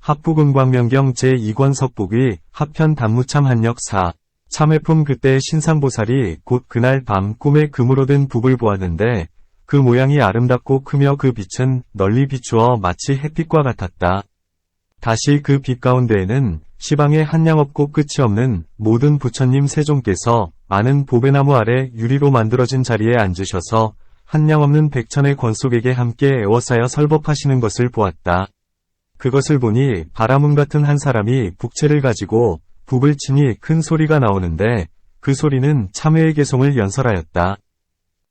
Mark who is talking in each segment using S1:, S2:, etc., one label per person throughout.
S1: 합부금광명경 제2권 석북의 하편 단무참 한역 4. 참회품 그때 신상보살이 곧 그날 밤 꿈에 금으로 된 북을 보았는데 그 모양이 아름답고 크며 그 빛은 널리 비추어 마치 햇빛과 같았다. 다시 그 빛 가운데에는 시방에 한량 없고 끝이 없는 모든 부처님 세존께서 많은 보배나무 아래 유리로 만들어진 자리에 앉으셔서 한량 없는 백천의 권속에게 함께 에워싸여 설법하시는 것을 보았다. 그것을 보니 바라문 같은 한 사람이 북채를 가지고 북을 치니 큰 소리가 나오는데 그 소리는 참회의 개송을 연설하였다.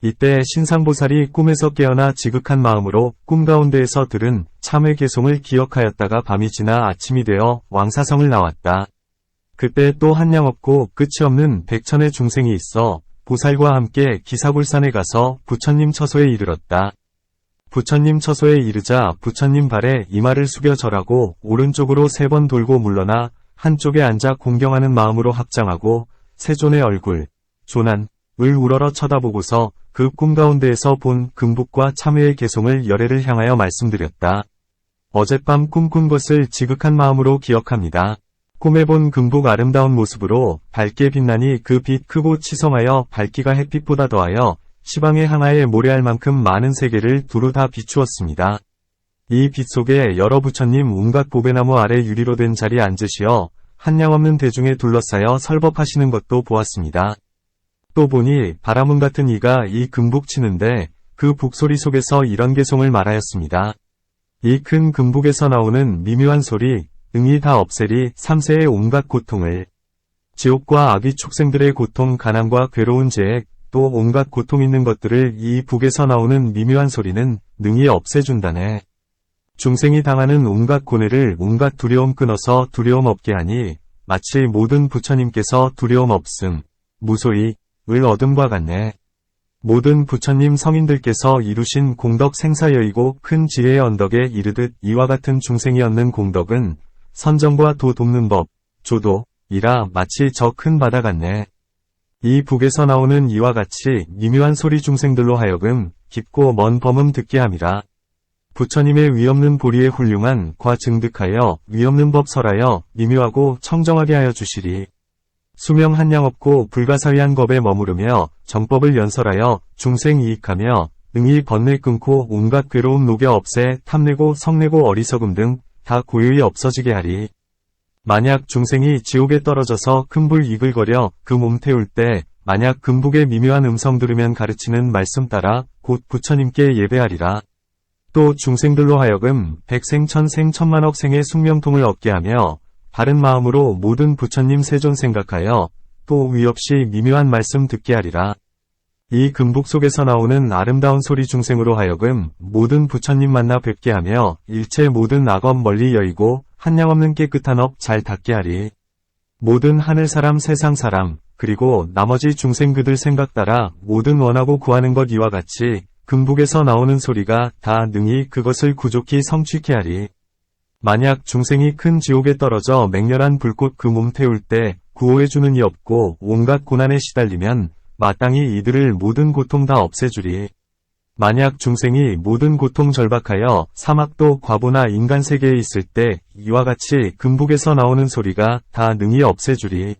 S1: 이때 신상보살이 꿈에서 깨어나 지극한 마음으로 꿈 가운데에서 들은 참회 개송을 기억하였다가 밤이 지나 아침이 되어 왕사성을 나왔다. 그때 또 한량 없고 끝이 없는 백천의 중생이 있어 보살과 함께 기사굴산에 가서 부처님 처소에 이르렀다. 부처님 처소에 이르자 부처님 발에 이마를 숙여 절하고 오른쪽으로 3번 돌고 물러나 한쪽에 앉아 공경하는 마음으로 합장하고 세존의 얼굴, 조난을 우러러 쳐다보고서 그 꿈 가운데에서 본 금북과 참회의 개송을 열애를 향하여 말씀드렸다. 어젯밤 꿈꾼 것을 지극한 마음으로 기억합니다. 꿈에 본 금북 아름다운 모습으로 밝게 빛나니 그 빛 크고 치성하여 밝기가 햇빛보다 더하여 시방의 항아에 모래알 만큼 많은 세계를 두루 다 비추었습니다. 이 빛 속에 여러 부처님 온갖 보배나무 아래 유리로 된 자리에 앉으시어 한량 없는 대중에 둘러싸여 설법하시는 것도 보았습니다. 또 보니 바라문 같은 이가 이 금북 치는데 그 북소리 속에서 이런 개송을 말하였습니다. 이 큰 금북에서 나오는 미묘한 소리, 응이 다 없애리 3세의 온갖 고통을, 지옥과 악의 축생들의 고통, 가난과 괴로운 재액, 또 온갖 고통 있는 것들을 이 북에서 나오는 미묘한 소리는 능히 없애준다네. 중생이 당하는 온갖 고뇌를 온갖 두려움 끊어서 두려움 없게 하니 마치 모든 부처님께서 두려움 없음, 무소히 을 얻음과 같네. 모든 부처님 성인들께서 이루신 공덕 생사여이고 큰 지혜의 언덕에 이르듯 이와 같은 중생이 얻는 공덕은 선정과 도 돕는 법, 조도이라 마치 저 큰 바다 같네. 이 북에서 나오는 이와 같이 미묘한 소리 중생들로 하여금 깊고 먼 범음 듣게 함이라. 부처님의 위없는 보리에 훌륭한 과 증득하여 위없는 법 설하여 미묘하고 청정하게 하여 주시리. 수명 한량 없고 불가사의한 법에 머무르며 정법을 연설하여 중생 이익하며 능히 번뇌 끊고 온갖 괴로움 녹여 없애 탐내고 성내고 어리석음 등 다 고요히 없어지게 하리. 만약 중생이 지옥에 떨어져서 큰 불 이글거려 그 몸 태울 때 만약 금북의 미묘한 음성 들으면 가르치는 말씀 따라 곧 부처님께 예배하리라. 또 중생들로 하여금 백생 천생 천만억 생의 숙명통을 얻게 하며 바른 마음으로 모든 부처님 세존 생각하여 또 위없이 미묘한 말씀 듣게 하리라. 이 금북 속에서 나오는 아름다운 소리 중생으로 하여금 모든 부처님 만나 뵙게 하며 일체 모든 악업 멀리 여의고 한량 없는 깨끗한 업 잘 닦게 하리. 모든 하늘 사람 세상 사람 그리고 나머지 중생 그들 생각 따라 모든 원하고 구하는 것 이와 같이 금북에서 나오는 소리가 다 능히 그것을 구족히 성취케 하리. 만약 중생이 큰 지옥에 떨어져 맹렬한 불꽃 그 몸 태울 때 구호해주는 이 없고 온갖 고난에 시달리면 마땅히 이들을 모든 고통 다 없애주리. 만약 중생이 모든 고통 절박하여 사막도 과보나 인간 세계에 있을 때 이와 같이 금북에서 나오는 소리가 다 능히 없애주리.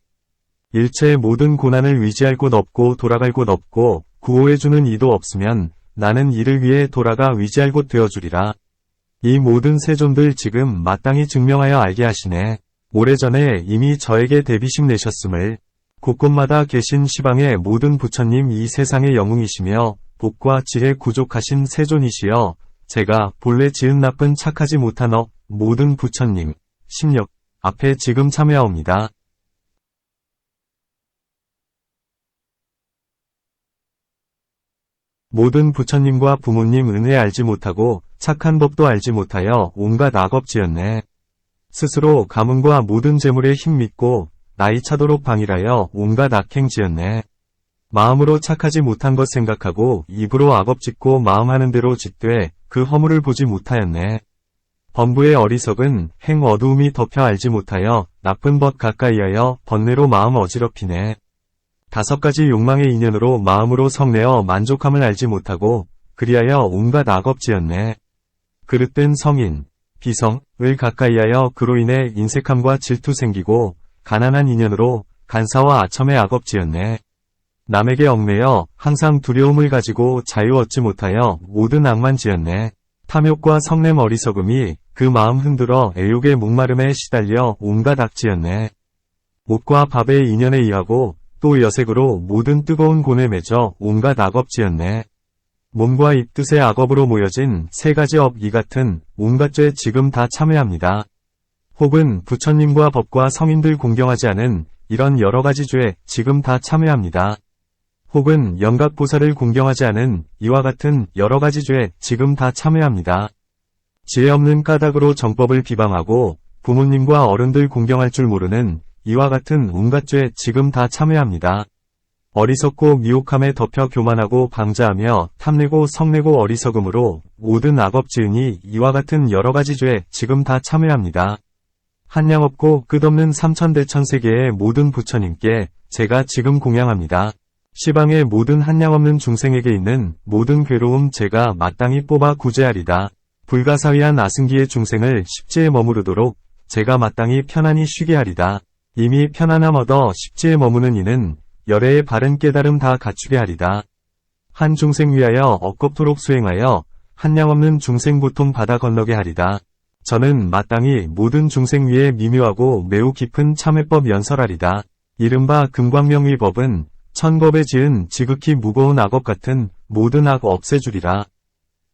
S1: 일체의 모든 고난을 위지할 곳 없고 돌아갈 곳 없고 구호해주는 이도 없으면 나는 이를 위해 돌아가 위지할 곳 되어주리라. 이 모든 세존들 지금 마땅히 증명하여 알게 하시네. 오래전에 이미 저에게 대비심 내셨음을 곳곳마다 계신 시방의 모든 부처님 이 세상의 영웅이시며 복과 지혜 구족하신 세존이시여 제가 본래 지은 나쁜 착하지 못한 모든 부처님 심력 앞에 지금 참회하옵니다. 모든 부처님과 부모님 은혜 알지 못하고 착한 법도 알지 못하여 온갖 악업 지었네. 스스로 가문과 모든 재물에 힘 믿고 나이 차도록 방일하여 온갖 악행 지었네. 마음으로 착하지 못한 것 생각하고 입으로 악업 짓고 마음하는 대로 짓되 그 허물을 보지 못하였네. 범부의 어리석은 행 어두움이 덮여 알지 못하여 나쁜 법 가까이하여 번뇌로 마음 어지럽히네. 5가지 욕망의 인연으로 마음으로 성내어 만족함을 알지 못하고 그리하여 온갖 악업 지었네. 그릇된 성인, 비성을 가까이하여 그로 인해 인색함과 질투 생기고 가난한 인연으로 간사와 아첨의 악업 지었네. 남에게 얽매여 항상 두려움을 가지고 자유 얻지 못하여 모든 악만 지었네. 탐욕과 성냄 어리석음이 그 마음 흔들어 애욕의 목마름에 시달려 온갖 악지었네. 옷과 밥의 인연에 의하고 또 여색으로 모든 뜨거운 곤에 맺어 온갖 악업지었네. 몸과 입 뜻의 악업으로 모여진 세 가지 업 이 같은 온갖 죄 지금 다 참회합니다. 혹은 부처님과 법과 성인들 공경하지 않은 이런 여러 가지 죄 지금 다 참회합니다. 혹은 영각보살을 공경하지 않은 이와 같은 여러 가지 죄 지금 다 참회합니다. 지혜 없는 까닭으로 정법을 비방하고 부모님과 어른들 공경할 줄 모르는 이와 같은 온갖 죄 지금 다 참회합니다. 어리석고 미혹함에 덮여 교만하고 방자하며 탐내고 성내고 어리석음으로 모든 악업 지으니 이와 같은 여러 가지 죄 지금 다 참회합니다. 한량 없고 끝없는 삼천대천세계의 모든 부처님께 제가 지금 공양합니다. 시방의 모든 한량 없는 중생에게 있는 모든 괴로움 제가 마땅히 뽑아 구제하리다. 불가사의한 아승기의 중생을 십지에 머무르도록 제가 마땅히 편안히 쉬게 하리다. 이미 편안함 얻어 십지에 머무는 이는 열애의 바른 깨달음 다 갖추게 하리다. 한 중생 위하여 억겁토록 수행하여 한량 없는 중생 고통 받아 건너게 하리다. 저는 마땅히 모든 중생 위에 미묘하고 매우 깊은 참회법 연설하리다. 이른바 금광명의법은 천겁에 지은 지극히 무거운 악업 같은 모든 악 없애주리라.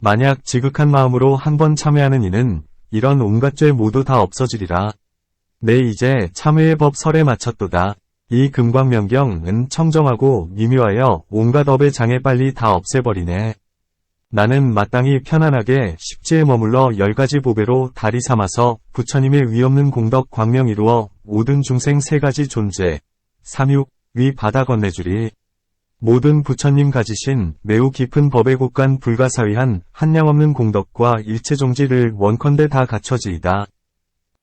S1: 만약 지극한 마음으로 한 번 참회하는 이는 이런 온갖 죄 모두 다 없어지리라. 네, 이제 참회의 법 설에 마쳤도다. 이 금광명경은 청정하고 미묘하여 온갖 업의 장애 빨리 다 없애버리네. 나는 마땅히 편안하게 십지에 머물러 10가지 보배로 다리 삼아서 부처님의 위없는 공덕 광명 이루어 모든 중생 세 가지 존재, 삼육, 위 받아 건네주리. 모든 부처님 가지신 매우 깊은 법의 곳간 불가사의한 한량 없는 공덕과 일체 종지를 원컨대 다 갖춰지이다.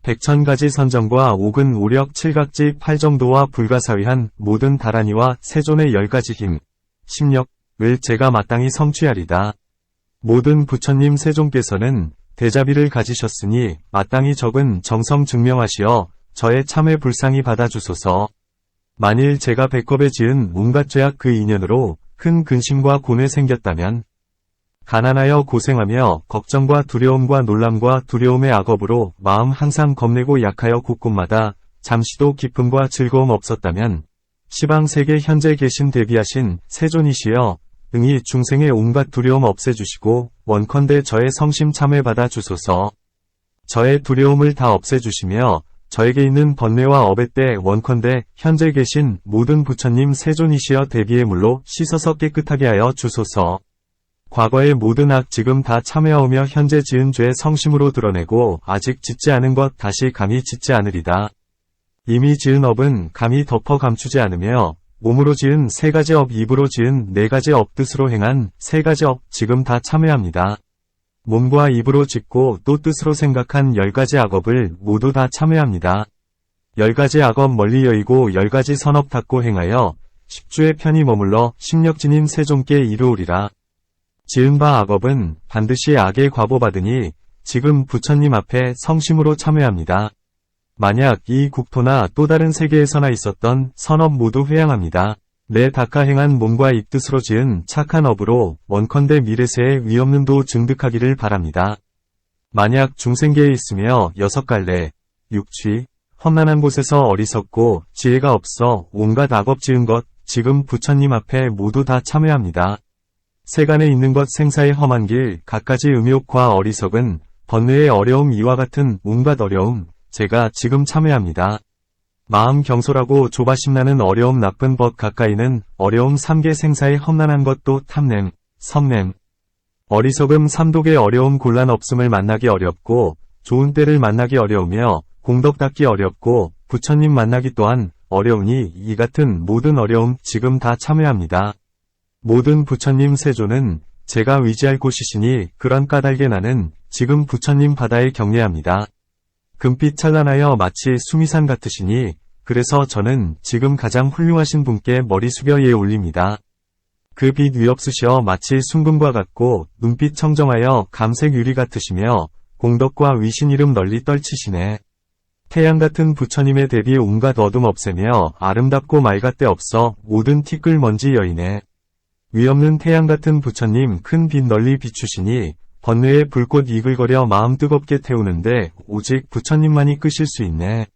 S1: 백천가지 선정과 옥은 오력 칠각지 팔정도와 불가사의한 모든 다란이와 세존의 10가지 힘, 심력을 제가 마땅히 성취하리다. 모든 부처님 세종께서는 대자비를 가지셨으니 마땅히 적은 정성 증명하시어 저의 참회 불상이 받아주소서. 만일 제가 백겁에 지은 온갖 죄악 그 인연으로 큰 근심과 곤에 생겼다면 가난하여 고생하며 걱정과 두려움과 놀람과 두려움의 악업으로 마음 항상 겁내고 약하여 곳곳마다 잠시도 기쁨과 즐거움 없었다면 시방세계 현재 계신 대비하신 세존이시여 응이 중생의 온갖 두려움 없애주시고 원컨대 저의 성심 참회 받아 주소서. 저의 두려움을 다 없애주시며 저에게 있는 번뇌와 업의 때 원컨대 현재 계신 모든 부처님 세존이시여 대비의 물로 씻어서 깨끗하게 하여 주소서. 과거의 모든 악 지금 다 참회하오며 현재 지은 죄 성심으로 드러내고 아직 짓지 않은 것 다시 감히 짓지 않으리다. 이미 지은 업은 감히 덮어 감추지 않으며 몸으로 지은 세 가지 업, 입으로 지은 네 가지 업, 뜻으로 행한 세 가지 업 지금 다 참회합니다. 몸과 입으로 짓고 또 뜻으로 생각한 10가지 악업을 모두 다 참회합니다. 10가지 악업 멀리 여의고 10가지 선업 닦고 행하여 십주에 편히 머물러 심력진인 세종께 이르오리라. 지은 바 악업은 반드시 악의 과보받으니 지금 부처님 앞에 성심으로 참회합니다. 만약 이 국토나 또 다른 세계에서나 있었던 선업 모두 회양합니다. 내 닦아 행한 몸과 입 뜻으로 지은 착한 업으로 원컨대 미래세에 위없는 도 증득하기를 바랍니다. 만약 중생계에 있으며 6갈래, 육취, 험난한 곳에서 어리석고 지혜가 없어 온갖 악업 지은 것 지금 부처님 앞에 모두 다 참회합니다. 세간에 있는 것 생사의 험한 길, 갖가지 음욕과 어리석은, 번뇌의 어려움 이와 같은 온갖 어려움, 제가 지금 참회합니다. 마음 경솔하고 조바심나는 어려움 나쁜 법 가까이는 어려움 3개 생사의 험난한 것도 탐냄, 성냄, 어리석음 삼독의 어려움 곤란 없음을 만나기 어렵고 좋은 때를 만나기 어려우며 공덕 닦기 어렵고 부처님 만나기 또한 어려우니 이 같은 모든 어려움 지금 다 참회합니다. 모든 부처님 세존은 제가 의지할 곳이시니 그런 까닭에 나는 지금 부처님 바다에 경례합니다. 금빛 찬란하여 마치 수미산 같으시니 그래서 저는 지금 가장 훌륭하신 분께 머리 숙여 예 올립니다. 그 빛 위없으시어 마치 순금과 같고 눈빛 청정하여 감색 유리 같으시며 공덕과 위신 이름 널리 떨치시네. 태양 같은 부처님의 대비 온갖 어둠 없애며 아름답고 맑았대 없어 모든 티끌 먼지 여이네. 위없는 태양 같은 부처님 큰 빛 널리 비추시니 번뇌의 불꽃 이글거려 마음 뜨겁게 태우는데 오직 부처님만이 끄실 수 있네.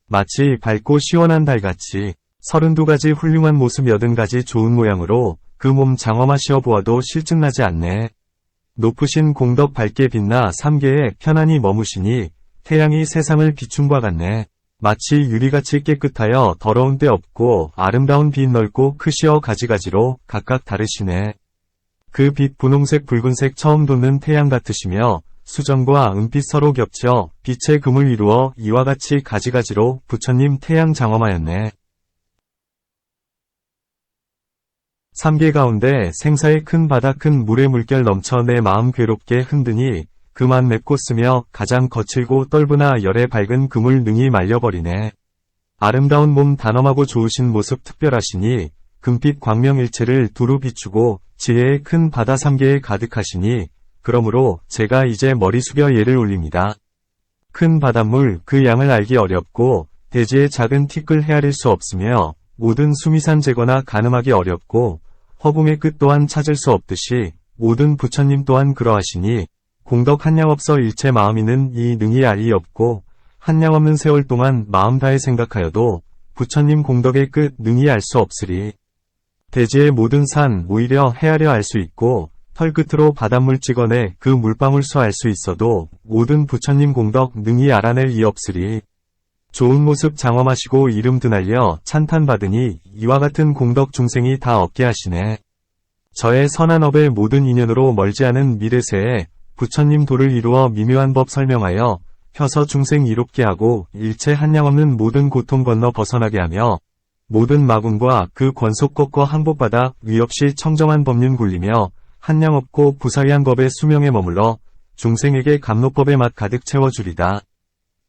S1: 마치 밝고 시원한 달같이 32가지 훌륭한 모습 80가지 좋은 모양으로 그 몸 장엄하시어 보아도 실증나지 않네. 높으신 공덕 밝게 빛나 삼계에 편안히 머무시니 태양이 세상을 비춘과 같네. 마치 유리같이 깨끗하여 더러운 데 없고 아름다운 빛 넓고 크시어 가지가지로 각각 다르시네. 그 빛 분홍색 붉은색 처음 돋는 태양 같으시며 수정과 은빛 서로 겹쳐 빛의 금을 이루어 이와 같이 가지가지로 부처님 태양 장엄하였네. 삼계 가운데 생사의 큰 바다 큰 물의 물결 넘쳐 내 마음 괴롭게 흔드니 그만 맵고 쓰며 가장 거칠고 떫으나 열에 밝은 그물 능히 말려버리네. 아름다운 몸 단엄하고 좋으신 모습 특별하시니 금빛 광명일체를 두루 비추고 지혜의 큰 바다 삼계에 가득하시니 그러므로 제가 이제 머리 숙여 예를 올립니다. 큰 바닷물 그 양을 알기 어렵고 대지의 작은 티끌 헤아릴 수 없으며 모든 수미산 제거나 가늠하기 어렵고 허공의 끝 또한 찾을 수 없듯이 모든 부처님 또한 그러하시니 공덕 한량 없어 일체 마음이는 이 능히 알이 없고 한량 없는 세월 동안 마음 다해 생각하여도 부처님 공덕의 끝 능히 알 수 없으리. 대지의 모든 산 오히려 헤아려 알 수 있고 털끝으로 바닷물 찍어내 그 물방울 수 알 수 있어도 모든 부처님 공덕 능히 알아낼 이 없으리. 좋은 모습 장엄하시고 이름 드날려 찬탄받으니 이와 같은 공덕 중생이 다 얻게 하시네. 저의 선한 업의 모든 인연으로 멀지 않은 미래세에 부처님 도를 이루어 미묘한 법 설명하여 펴서 중생 이롭게 하고 일체 한량 없는 모든 고통 건너 벗어나게 하며 모든 마군과 그 권속 꺾어 항복받아 위없이 청정한 법륜 굴리며 한량 없고 부사위한 법의 수명에 머물러 중생에게 감로법의 맛 가득 채워주리다.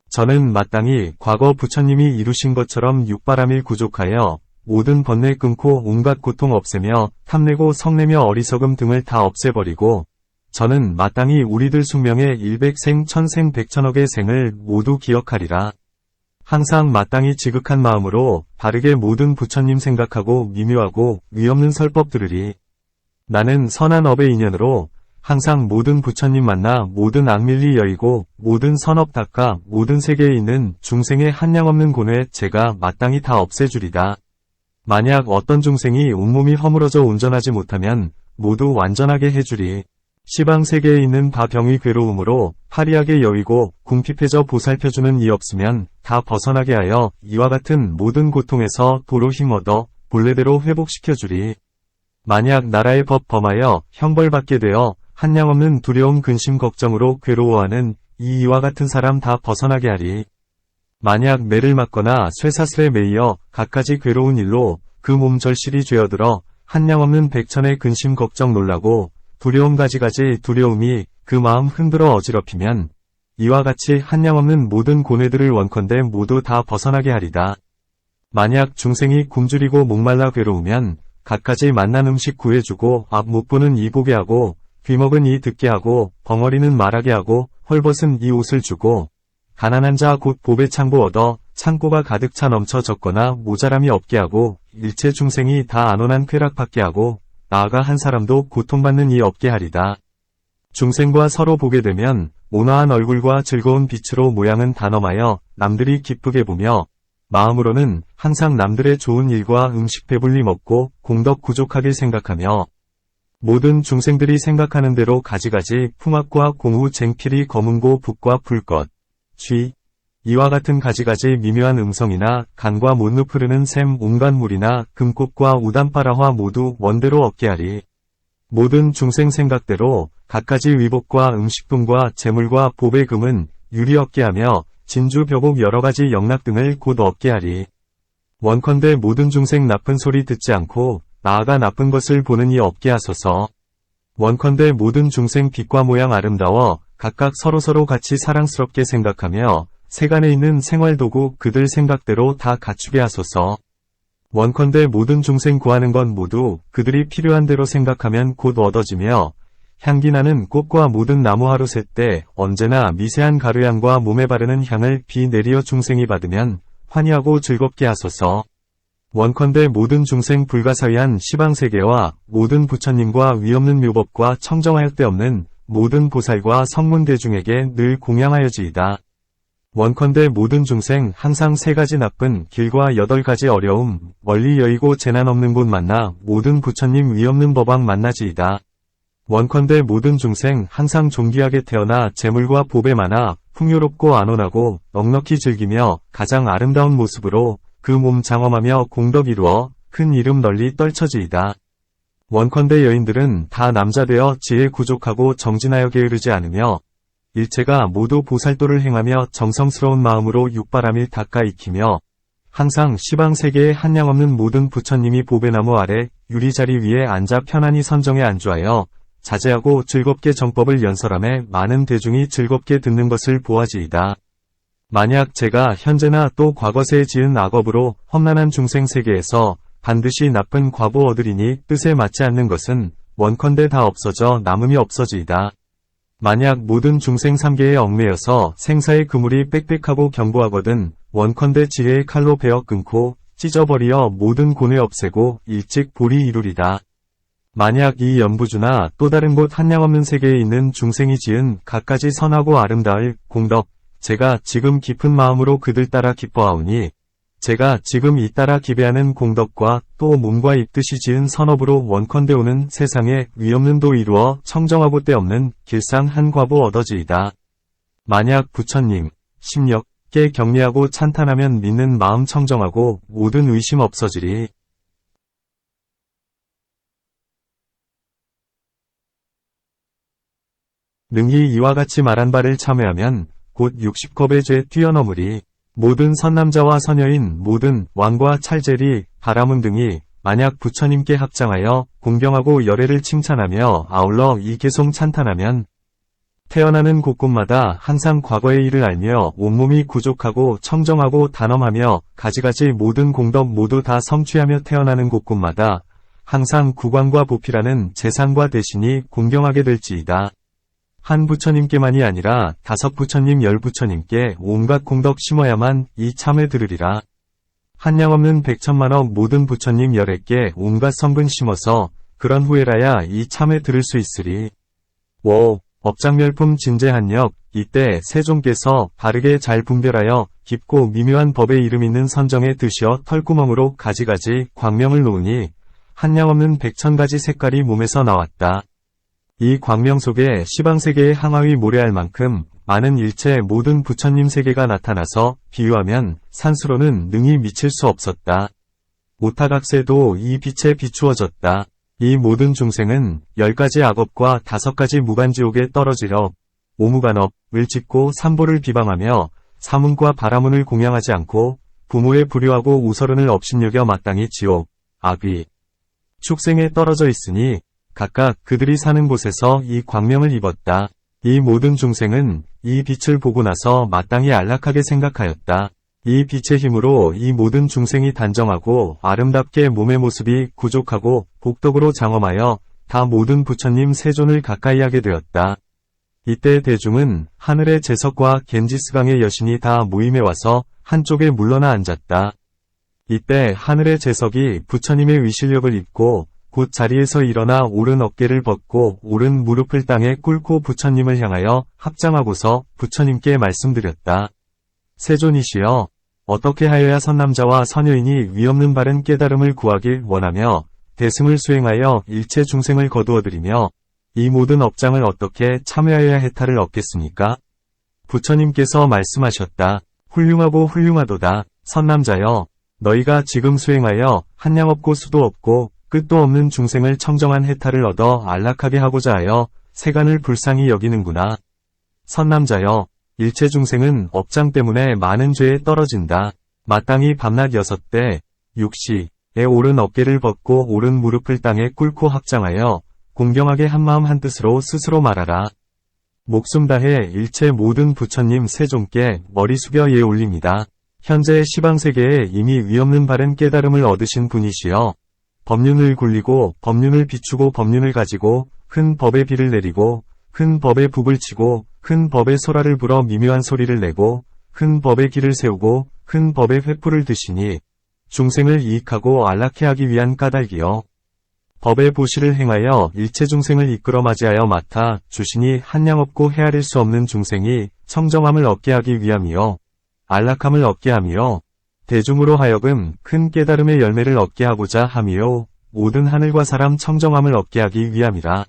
S1: 저는 마땅히 과거 부처님이 이루신 것처럼 육바람일 구족하여 모든 번뇌 끊고 온갖 고통 없애며 탐내고 성내며 어리석음 등을 다 없애버리고 저는 마땅히 우리들 숙명의 일백생 천생 백천억의 생을 모두 기억하리라. 항상 마땅히 지극한 마음으로 바르게 모든 부처님 생각하고 미묘하고 위없는 설법 들으리. 나는 선한 업의 인연으로 항상 모든 부처님 만나 모든 악밀리 여의고 모든 선업 닦아 모든 세계에 있는 중생의 한량 없는 고뇌 제가 마땅히 다 없애주리다. 만약 어떤 중생이 온몸이 허물어져 온전하지 못하면 모두 완전하게 해주리. 시방 세계에 있는 바병의 괴로움으로 파리하게 여의고 궁핍해져 보살펴주는 이 없으면 다 벗어나게 하여 이와 같은 모든 고통에서 도로 힘얻어 본래대로 회복시켜주리. 만약 나라의 법 범하여 형벌받게 되어 한량 없는 두려움 근심 걱정으로 괴로워하는 이와 같은 사람 다 벗어나게 하리. 만약 매를 맞거나 쇠사슬에 매이어 갖가지 괴로운 일로 그 몸 절실히 죄어들어 한량 없는 백천의 근심 걱정 놀라고 두려움 가지가지 두려움이 그 마음 흔들어 어지럽히면 이와 같이 한량 없는 모든 고뇌들을 원컨대 모두 다 벗어나게 하리다. 만약 중생이 굶주리고 목말라 괴로우면 갖가지 맛난 음식 구해주고 앞 못 보는 이 보게 하고 귀먹은 이 듣게 하고 벙어리는 말하게 하고 헐벗은 이 옷을 주고 가난한 자 곧 보배 창고 얻어 창고가 가득 차 넘쳐 적거나 모자람이 없게 하고 일체 중생이 다 안온한 쾌락받게 하고 나아가 한 사람도 고통받는 이 없게 하리다. 중생과 서로 보게 되면 온화한 얼굴과 즐거운 빛으로 모양은 단엄하여 남들이 기쁘게 보며 마음으로는 항상 남들의 좋은 일과 음식 배불리 먹고 공덕 구족하길 생각하며 모든 중생들이 생각하는 대로 가지가지 풍악과 공후 쟁필이 검은고 북과 불꽃, 쥐, 이와 같은 가지가지 미묘한 음성이나 간과 못누 흐르는 샘 온갖 물이나 금꽃과 우단파라화 모두 원대로 얻게 하리. 모든 중생 생각대로 갖가지 위복과 음식분과 재물과 보배 금은 유리 얻게 하며 진주 벼곡 여러가지 영락 등을 곧 얻게 하리. 원컨대 모든 중생 나쁜 소리 듣지 않고 나아가 나쁜 것을 보는 이 없게 하소서. 원컨대 모든 중생 빛과 모양 아름다워 각각 서로서로 같이 사랑스럽게 생각하며 세간에 있는 생활도구 그들 생각대로 다 갖추게 하소서. 원컨대 모든 중생 구하는 것 모두 그들이 필요한 대로 생각하면 곧 얻어지며 향기나는 꽃과 모든 나무 하루 셀 때 언제나 미세한 가루향과 몸에 바르는 향을 비 내리어 중생이 받으면 환희하고 즐겁게 하소서. 원컨대 모든 중생 불가사의한 시방세계와 모든 부처님과 위없는 묘법과 청정하여 때 없는 모든 보살과 성문대중에게 늘 공양하여지이다. 원컨대 모든 중생 항상 3가지 나쁜 길과 8가지 어려움, 멀리 여의고 재난 없는 곳 만나 모든 부처님 위없는 법왕 만나지이다. 원컨대 모든 중생 항상 존귀하게 태어나 재물과 복에 많아 풍요롭고 안온하고 넉넉히 즐기며 가장 아름다운 모습으로 그 몸 장엄하며 공덕 이루어 큰 이름 널리 떨쳐지이다. 원컨대 여인들은 다 남자 되어 지혜 구족하고 정진하여 게으르지 않으며 일체가 모두 보살도를 행하며 정성스러운 마음으로 육바람일 닦아 익히며 항상 시방세계에 한량없는 모든 부처님이 보배나무 아래 유리자리 위에 앉아 편안히 선정에 안주하여 자제하고 즐겁게 정법을 연설하며 많은 대중이 즐겁게 듣는 것을 보아지이다. 만약 제가 현재나 또 과거세에 지은 악업으로 험난한 중생 세계에서 반드시 나쁜 과보 얻으리니 뜻에 맞지 않는 것은 원컨대 다 없어져 남음이 없어지이다. 만약 모든 중생 3계에 얽매여서 생사의 그물이 빽빽하고 견고하거든 원컨대 지혜의 칼로 베어 끊고 찢어버리어 모든 고뇌 없애고 일찍 보리 이루리다. 만약 이 연부주나 또 다른 곳 한량없는 세계에 있는 중생이 지은 갖가지 선하고 아름다울 공덕, 제가 지금 깊은 마음으로 그들 따라 기뻐하오니 제가 지금 잇따라 기배하는 공덕과 또 몸과 입듯이 지은 선업으로 원컨대 오는 세상에 위없는 도 이루어 청정하고 때없는 길상 한 과보 얻어지이다. 만약 부처님, 심력께 격리하고 찬탄하면 믿는 마음 청정하고 모든 의심 없어지리. 능히 이와 같이 말한 바를 참회하면 곧 60겁의 죄 뛰어넘으리. 모든 선남자와 선여인 모든 왕과 찰제리 바라문 등이 만약 부처님께 합장하여 공경하고 열애를 칭찬하며 아울러 이 개송 찬탄하면 태어나는 곳곳마다 항상 과거의 일을 알며 온몸이 구족하고 청정하고 단엄하며 가지가지 모든 공덕 모두 다 성취하며 태어나는 곳곳마다 항상 구광과 보필하는 재상과 대신이 공경하게 될지이다. 한 부처님께만이 아니라 5 부처님 10 부처님께 온갖 공덕 심어야만 이 참을 들으리라. 한량없는 100천만억 모든 부처님 11개 온갖 성근 심어서 그런 후에라야 이 참을 들을 수 있으리. 업장멸품 진재한력 이때 세종께서 바르게 잘 분별하여 깊고 미묘한 법의 이름 있는 선정에 드시어 털구멍으로 가지가지 광명을 놓으니 한량없는 100,000가지 색깔이 몸에서 나왔다. 이 광명 속에 시방세계의 항아위 모래알 만큼 많은 일체 모든 부처님 세계가 나타나서 비유하면 산수로는 능히 미칠 수 없었다. 오타각세도 이 빛에 비추어졌다. 이 모든 중생은 10가지 악업과 5가지 무간지옥에 떨어지려 오무간업을 짓고 삼보를 비방하며 사문과 바라문을 공양하지 않고 부모의 불효하고 우서른을 업신여겨 마땅히 지옥, 악귀, 축생에 떨어져 있으니 각각 그들이 사는 곳에서 이 광명을 입었다. 이 모든 중생은 이 빛을 보고 나서 마땅히 안락하게 생각하였다. 이 빛의 힘으로 이 모든 중생이 단정하고 아름답게 몸의 모습이 구족하고 복덕으로 장엄하여 다 모든 부처님 세존을 가까이 하게 되었다. 이때 대중은 하늘의 제석과 겐지스강의 여신이 다 모임에 와서 한쪽에 물러나 앉았다. 이때 하늘의 제석이 부처님의 위실력을 입고 곧 자리에서 일어나 오른 어깨를 벗고 오른 무릎을 땅에 꿇고 부처님을 향하여 합장하고서 부처님께 말씀드렸다. 세존이시여, 어떻게 하여야 선남자와 선여인이 위없는 바른 깨달음을 구하길 원하며 대승을 수행하여 일체 중생을 거두어들이며 이 모든 업장을 어떻게 참여하여야 해탈을 얻겠습니까? 부처님께서 말씀하셨다. 훌륭하고 훌륭하도다. 선남자여, 너희가 지금 수행하여 한량 없고 수도 없고 끝도 없는 중생을 청정한 해탈을 얻어 안락하게 하고자 하여 세간을 불쌍히 여기는구나. 선남자여, 일체 중생은 업장 때문에 많은 죄에 떨어진다. 마땅히 밤낮 6대, 6시에 오른 어깨를 벗고 오른 무릎을 땅에 꿇고 합장하여 공경하게 한마음 한뜻으로 스스로 말하라. 목숨 다해 일체 모든 부처님 세존께 머리 숙여 예 올립니다. 현재 시방세계에 이미 위없는 바른 깨달음을 얻으신 분이시여, 법륜을 굴리고 법륜을 비추고 법륜을 가지고 큰 법의 비를 내리고 큰 법의 북을 치고 큰 법의 소라를 불어 미묘한 소리를 내고 큰 법의 길을 세우고 큰 법의 횃불을 드시니 중생을 이익하고 안락해 하기 위한 까닭이요. 법의 보시를 행하여 일체 중생을 이끌어 맞이하여 맡아 주시니 한량 없고 헤아릴 수 없는 중생이 청정함을 얻게 하기 위함이요. 안락함을 얻게 함이요. 대중으로 하여금 큰 깨달음의 열매를 얻게 하고자 함이요. 모든 하늘과 사람 청정함을 얻게 하기 위함이라.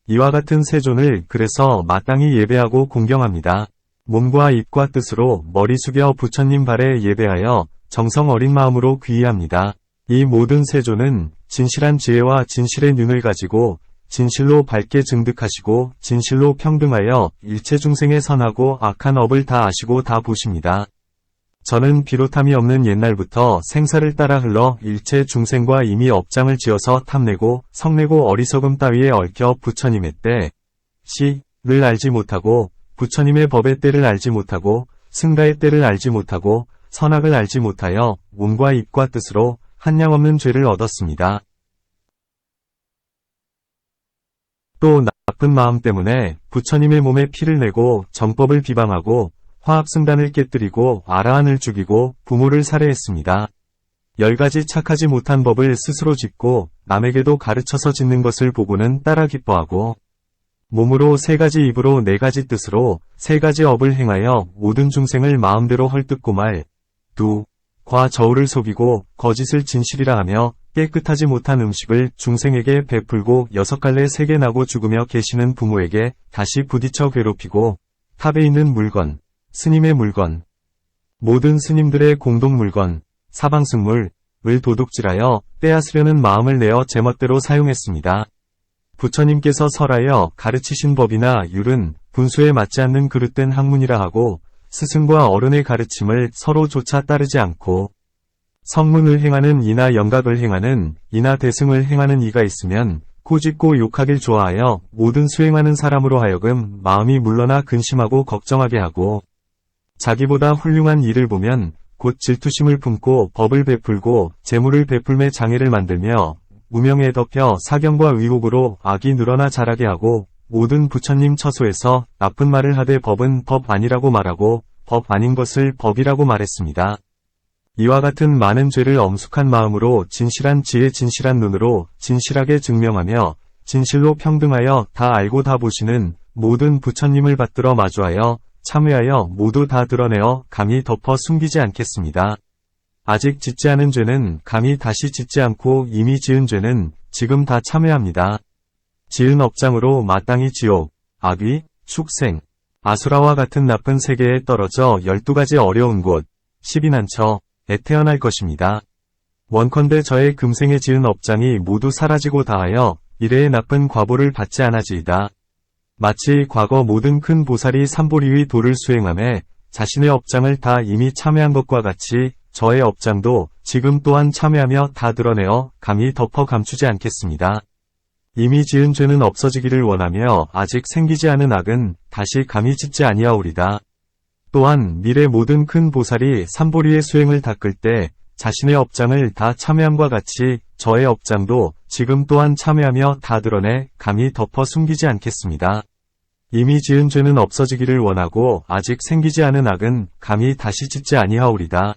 S1: 이와 같은 세존을 그래서 마땅히 예배하고 공경합니다. 몸과 입과 뜻으로 머리 숙여 부처님 발에 예배하여 정성 어린 마음으로 귀의합니다. 이 모든 세존은 진실한 지혜와 진실의 눈을 가지고 진실로 밝게 증득하시고 진실로 평등하여 일체 중생의 선하고 악한 업을 다 아시고 다 보십니다. 저는 비롯함이 없는 옛날부터 생사를 따라 흘러 일체 중생과 이미 업장을 지어서 탐내고 성내고 어리석음 따위에 얽혀 부처님의 때, 시를 알지 못하고 부처님의 법의 때를 알지 못하고 승가의 때를 알지 못하고 선악을 알지 못하여 몸과 입과 뜻으로 한량없는 죄를 얻었습니다. 또 나쁜 마음 때문에 부처님의 몸에 피를 내고 정법을 비방하고 화합승단을 깨뜨리고 아라한을 죽이고 부모를 살해했습니다. 10가지 착하지 못한 법을 스스로 짓고 남에게도 가르쳐서 짓는 것을 보고는 따라 기뻐하고 몸으로 3가지 입으로 4가지 뜻으로 3가지 업을 행하여 모든 중생을 마음대로 헐뜯고 과 저울을 속이고 거짓을 진실이라 하며 깨끗하지 못한 음식을 중생에게 베풀고 6갈래 세게 나고 죽으며 계시는 부모에게 다시 부딪혀 괴롭히고 탑에 있는 물건, 스님의 물건, 모든 스님들의 공동 물건, 사방승물을 도둑질하여 빼앗으려는 마음을 내어 제멋대로 사용했습니다. 부처님께서 설하여 가르치신 법이나 율은 분수에 맞지 않는 그릇된 학문이라 하고 스승과 어른의 가르침을 서로 조차 따르지 않고 성문을 행하는 이나 영각을 행하는 이나 대승을 행하는 이가 있으면 꼬집고 욕하길 좋아하여 모든 수행하는 사람으로 하여금 마음이 물러나 근심하고 걱정하게 하고 자기보다 훌륭한 이를 보면 곧 질투심을 품고 법을 베풀고 재물을 베풀매 장애를 만들며 무명에 덮여 사경과 의혹으로 악이 늘어나 자라게 하고 모든 부처님 처소에서 나쁜 말을 하되 법은 법 아니라고 말하고 법 아닌 것을 법이라고 말했습니다. 이와 같은 많은 죄를 엄숙한 마음으로 진실한 지혜 진실한 눈으로 진실하게 증명하며 진실로 평등하여 다 알고 다 보시는 모든 부처님을 받들어 마주하여 참회하여 모두 다 드러내어 감히 덮어 숨기지 않겠습니다. 아직 짓지 않은 죄는 감히 다시 짓지 않고 이미 지은 죄는 지금 다 참회합니다. 지은 업장으로 마땅히 지옥, 악귀, 축생, 아수라와 같은 나쁜 세계에 떨어져 12가지 어려운 곳, 12난처에 태어날 것입니다. 원컨대 저의 금생에 지은 업장이 모두 사라지고 다하여 이래의 나쁜 과보를 받지 않아지이다. 마치 과거 모든 큰 보살이 삼보리의 도를 수행함에 자신의 업장을 다 이미 참회한 것과 같이 저의 업장도 지금 또한 참회하며 다 드러내어 감히 덮어 감추지 않겠습니다. 이미 지은 죄는 없어지기를 원하며 아직 생기지 않은 악은 다시 감히 짓지 아니하오리다. 또한 미래 모든 큰 보살이 삼보리의 수행을 닦을 때 자신의 업장을 다 참회함과 같이 저의 업장도 지금 또한 참회하며 다 드러내 감히 덮어 숨기지 않겠습니다. 이미 지은 죄는 없어지기를 원하고 아직 생기지 않은 악은 감히 다시 짓지 아니하오리다.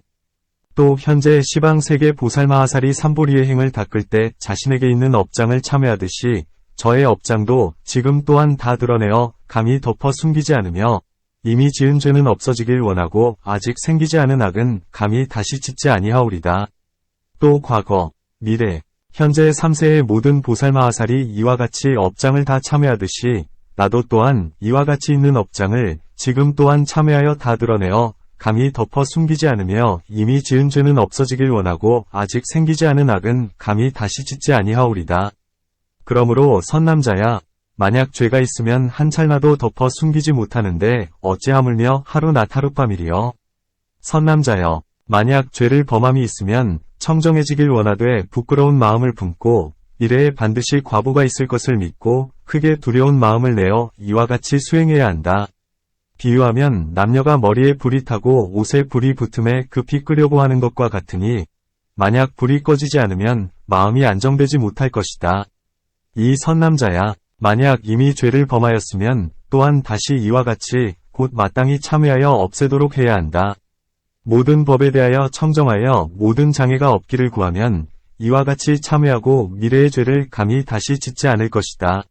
S1: 또 현재 시방세계 보살마하살이 삼보리의 행을 닦을 때 자신에게 있는 업장을 참회하듯이 저의 업장도 지금 또한 다 드러내어 감히 덮어 숨기지 않으며 이미 지은 죄는 없어지길 원하고 아직 생기지 않은 악은 감히 다시 짓지 아니하오리다. 또 과거, 미래, 현재 3세의 모든 보살마하살이 이와 같이 업장을 다 참회하듯이 나도 또한 이와 같이 있는 업장을 지금 또한 참회하여 다 드러내어 감히 덮어 숨기지 않으며 이미 지은 죄는 없어지길 원하고 아직 생기지 않은 악은 감히 다시 짓지 아니하오리다. 그러므로 선남자야, 만약 죄가 있으면 한 찰나도 덮어 숨기지 못하는데 어찌 하물며 하루낮 하룻밤이리요. 선남자여, 만약 죄를 범함이 있으면 청정해지길 원하되 부끄러운 마음을 품고 미래에 반드시 과보가 있을 것을 믿고 크게 두려운 마음을 내어 이와 같이 수행해야 한다. 비유하면 남녀가 머리에 불이 타고 옷에 불이 붙음에 급히 끄려고 하는 것과 같으니 만약 불이 꺼지지 않으면 마음이 안정되지 못할 것이다. 이 선남자야, 만약 이미 죄를 범하였으면 또한 다시 이와 같이 곧 마땅히 참회하여 없애도록 해야 한다. 모든 법에 대하여 청정하여 모든 장애가 없기를 구하면 이와 같이 참회하고 미래의 죄를 감히 다시 짓지 않을 것이다.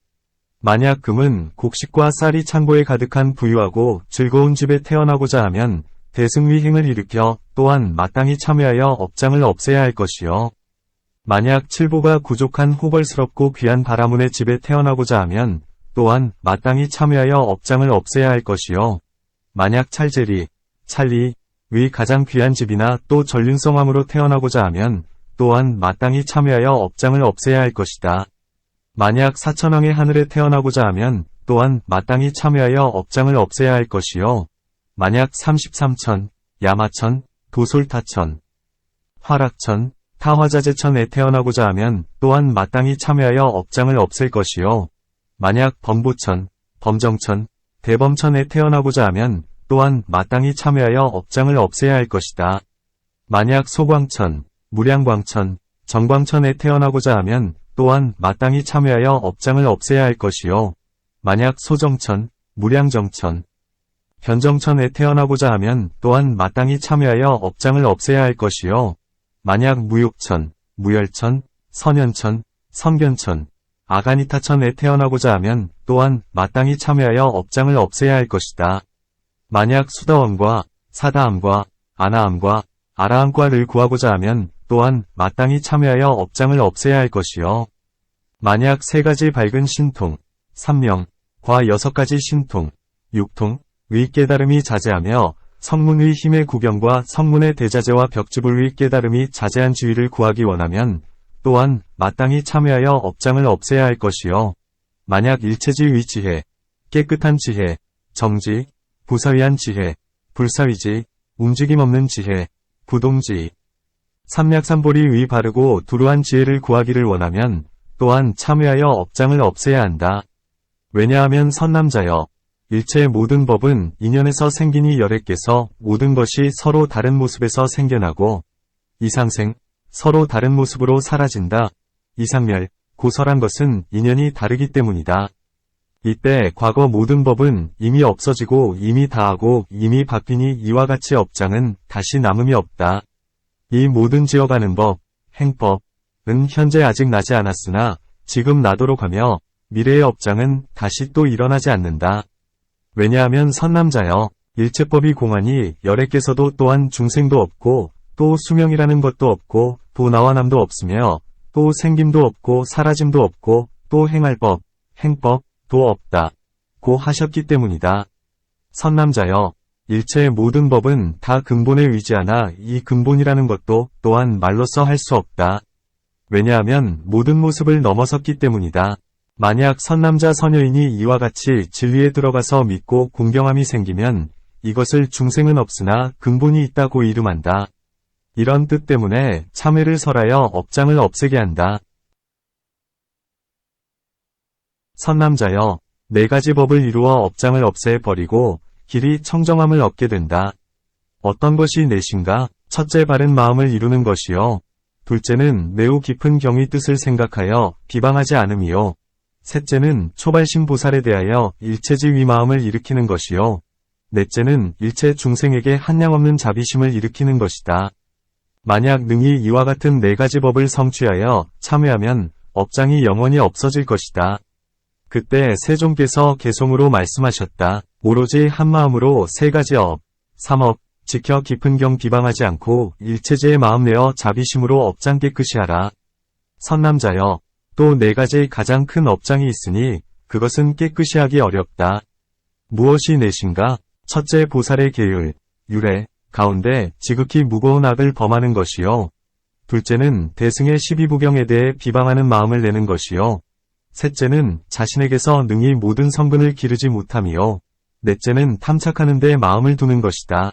S1: 만약 금은 곡식과 쌀이 창고에 가득한 부유하고 즐거운 집에 태어나고자 하면 대승위행을 일으켜 또한 마땅히 참회하여 업장을 없애야 할 것이요. 만약 칠보가 부족한 호벌스럽고 귀한 바라문의 집에 태어나고자 하면 또한 마땅히 참회하여 업장을 없애야 할 것이요. 만약 찰제리, 찰리, 위 가장 귀한 집이나 또 전륜성함으로 태어나고자 하면 또한 마땅히 참회하여 업장을 없애야 할 것이다. 만약 사천왕의 하늘에 태어나고자 하면 또한 마땅히 참회하여 업장을 없애야 할 것이요. 만약 33천, 야마천, 도솔타천, 화락천, 타화자재천에 태어나고자 하면 또한 마땅히 참회하여 업장을 없앨 것이요. 만약 범보천, 범정천, 대범천에 태어나고자 하면 또한 마땅히 참회하여 업장을 없애야 할 것이다. 만약 소광천, 무량광천, 정광천에 태어나고자 하면 또한 마땅히 참회하여 업장을 없애야 할 것이요. 만약 소정천, 무량정천, 변정천에 태어나고자 하면 또한 마땅히 참회하여 업장을 없애야 할 것이요. 만약 무욕천, 무열천, 선현천, 성견천, 아가니타천에 태어나고자 하면 또한 마땅히 참회하여 업장을 없애야 할 것이다. 만약 수다원과 사다함과 아나함과 아라함과를 구하고자 하면 또한 마땅히 참회하여 업장을 없애야 할 것이요. 만약 3가지 밝은 신통, 3명, 과 6가지 신통, 6통, 의 깨달음이 자제하며 성문의 힘의 구경과 성문의 대자재와 벽지불의 깨달음이 자제한 지위를 구하기 원하면 또한 마땅히 참회하여 업장을 없애야 할 것이요. 만약 일체지의 지혜, 깨끗한 지혜, 정지, 부사위한 지혜, 불사위지, 움직임 없는 지혜, 부동지, 삼약삼보리의 바르고 두루한 지혜를 구하기를 원하면 또한 참회하여 업장을 없애야 한다. 왜냐하면 선남자여, 일체의 모든 법은 인연에서 생기니 열애께서 모든 것이 서로 다른 모습에서 생겨나고 이상생, 서로 다른 모습으로 사라진다. 이상멸, 고설한 것은 인연이 다르기 때문이다. 이때 과거 모든 법은 이미 없어지고 이미 다하고 이미 바뀌니 이와 같이 업장은 다시 남음이 없다. 이 모든 지어가는 법, 행법은 현재 아직 나지 않았으나 지금 나도록 하며 미래의 업장은 다시 또 일어나지 않는다. 왜냐하면 선남자여, 일체법이 공하니 열애께서도 또한 중생도 없고 또 수명이라는 것도 없고 또 나와남도 없으며 또 생김도 없고 사라짐도 없고 또 행할 법, 행법도 없다. 고 하셨기 때문이다. 선남자여, 일체의 모든 법은 다 근본에 의지하나 이 근본이라는 것도 또한 말로써 할 수 없다. 왜냐하면 모든 모습을 넘어섰기 때문이다. 만약 선남자 선여인이 이와 같이 진리에 들어가서 믿고 공경함이 생기면 이것을 중생은 없으나 근본이 있다고 이름한다. 이런 뜻 때문에 참회를 설하여 업장을 없애게 한다. 선남자여, 4가지 법을 이루어 업장을 없애버리고 길이 청정함을 얻게 된다. 어떤 것이 넷인가? 첫째 바른 마음을 이루는 것이요. 둘째는 매우 깊은 경의 뜻을 생각하여 비방하지 않음이요. 셋째는 초발심 보살에 대하여 일체지위 마음을 일으키는 것이요. 넷째는 일체 중생에게 한량없는 자비심을 일으키는 것이다. 만약 능히 이와 같은 4가지 법을 성취하여 참회하면 업장이 영원히 없어질 것이다. 그때 세종께서 개송으로 말씀하셨다. 오로지 한마음으로 3가지 업, 3업, 지켜 깊은 경 비방하지 않고 일체제의 마음 내어 자비심으로 업장 깨끗이 하라. 선남자여, 또 4가지의 가장 큰 업장이 있으니 그것은 깨끗이 하기 어렵다. 무엇이 넷인가? 첫째 보살의 계율, 유래, 가운데 지극히 무거운 악을 범하는 것이요. 둘째는 대승의 12부경에 대해 비방하는 마음을 내는 것이요. 셋째는 자신에게서 능히 모든 성분을 기르지 못함이요. 넷째는 탐착하는 데 마음을 두는 것이다.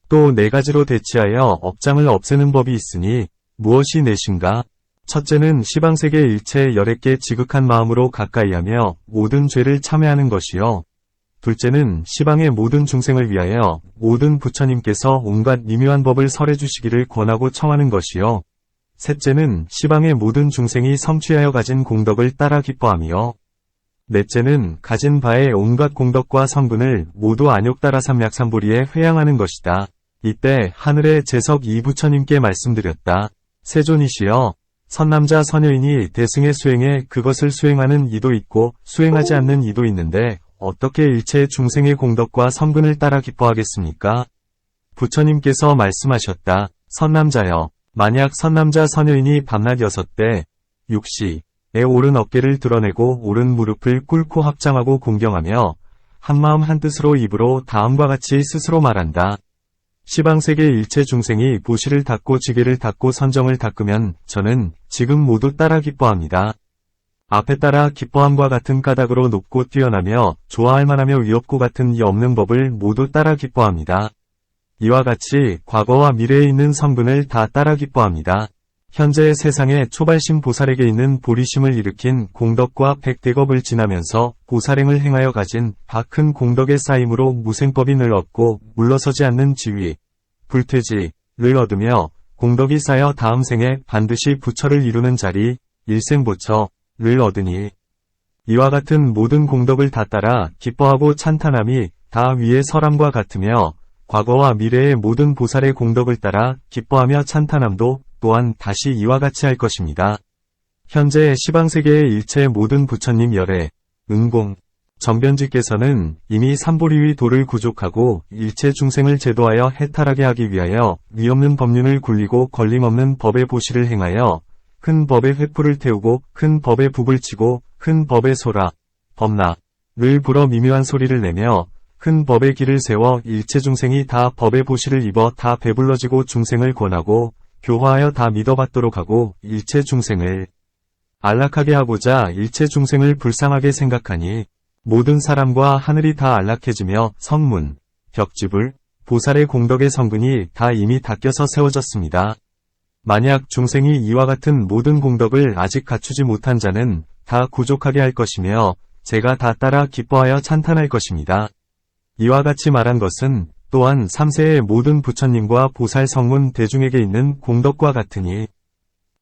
S1: 또 4가지로 대치하여 업장을 없애는 법이 있으니 무엇이 넷인가? 첫째는 시방세계 일체 열애께 지극한 마음으로 가까이하며 모든 죄를 참회하는 것이요. 둘째는 시방의 모든 중생을 위하여 모든 부처님께서 온갖 미묘한 법을 설해 주시기를 권하고 청하는 것이요. 셋째는 시방의 모든 중생이 성취하여 가진 공덕을 따라 기뻐하며 넷째는 가진 바의 온갖 공덕과 성분을 모두 안욕따라삼약삼보리에 회양하는 것이다. 이때 하늘의 제석 이부처님께 말씀드렸다. 세존이시여, 선남자 선여인이 대승의 수행에 그것을 수행하는 이도 있고 수행하지 않는 이도 있는데 어떻게 일체 중생의 공덕과 성분을 따라 기뻐하겠습니까? 부처님께서 말씀하셨다. 선남자여, 만약 선남자 선여인이 밤낮 6대, 6시에 오른 어깨를 드러내고 오른 무릎을 꿇고 합장하고 공경하며 한마음 한뜻으로 입으로 다음과 같이 스스로 말한다. 시방세계 일체 중생이 보시를 닦고 지게를 닦고 선정을 닦으면 저는 지금 모두 따라 기뻐합니다. 앞에 따라 기뻐함과 같은 까닭으로 높고 뛰어나며 좋아할 만하며 위없고 같은 이 없는 법을 모두 따라 기뻐합니다. 이와 같이 과거와 미래에 있는 성분을 다 따라 기뻐합니다. 현재의 세상에 초발심 보살에게 있는 보리심을 일으킨 공덕과 백대겁을 지나면서 보살행을 행하여 가진 다 큰 공덕의 쌓임으로 무생법이 늘 얻고 물러서지 않는 지위, 불퇴지를 얻으며 공덕이 쌓여 다음 생에 반드시 부처를 이루는 자리, 일생보처를 얻으니 이와 같은 모든 공덕을 다 따라 기뻐하고 찬탄함이 다 위의 설함과 같으며 과거와 미래의 모든 보살의 공덕을 따라 기뻐하며 찬탄함도 또한 다시 이와 같이 할 것입니다. 현재 시방세계의 일체 모든 부처님 열애, 은공, 정변지께서는 이미 삼보리의 도를 구족하고 일체 중생을 제도하여 해탈하게 하기 위하여 위없는 법륜을 굴리고 걸림없는 법의 보시를 행하여 큰 법의 횃불을 태우고 큰 법의 북을 치고 큰 법의 소라, 법나를 불어 미묘한 소리를 내며 큰 법의 길을 세워 일체 중생이 다 법의 보시를 입어 다 배불러지고 중생을 권하고 교화하여 다 믿어받도록 하고 일체 중생을 안락하게 하고자 일체 중생을 불쌍하게 생각하니 모든 사람과 하늘이 다 안락해지며 성문, 벽지불, 보살의 공덕의 성분이 다 이미 닦여서 세워졌습니다. 만약 중생이 이와 같은 모든 공덕을 아직 갖추지 못한 자는 다 구족하게 할 것이며 제가 다 따라 기뻐하여 찬탄할 것입니다. 이와 같이 말한 것은 또한 3세의 모든 부처님과 보살 성문 대중에게 있는 공덕과 같으니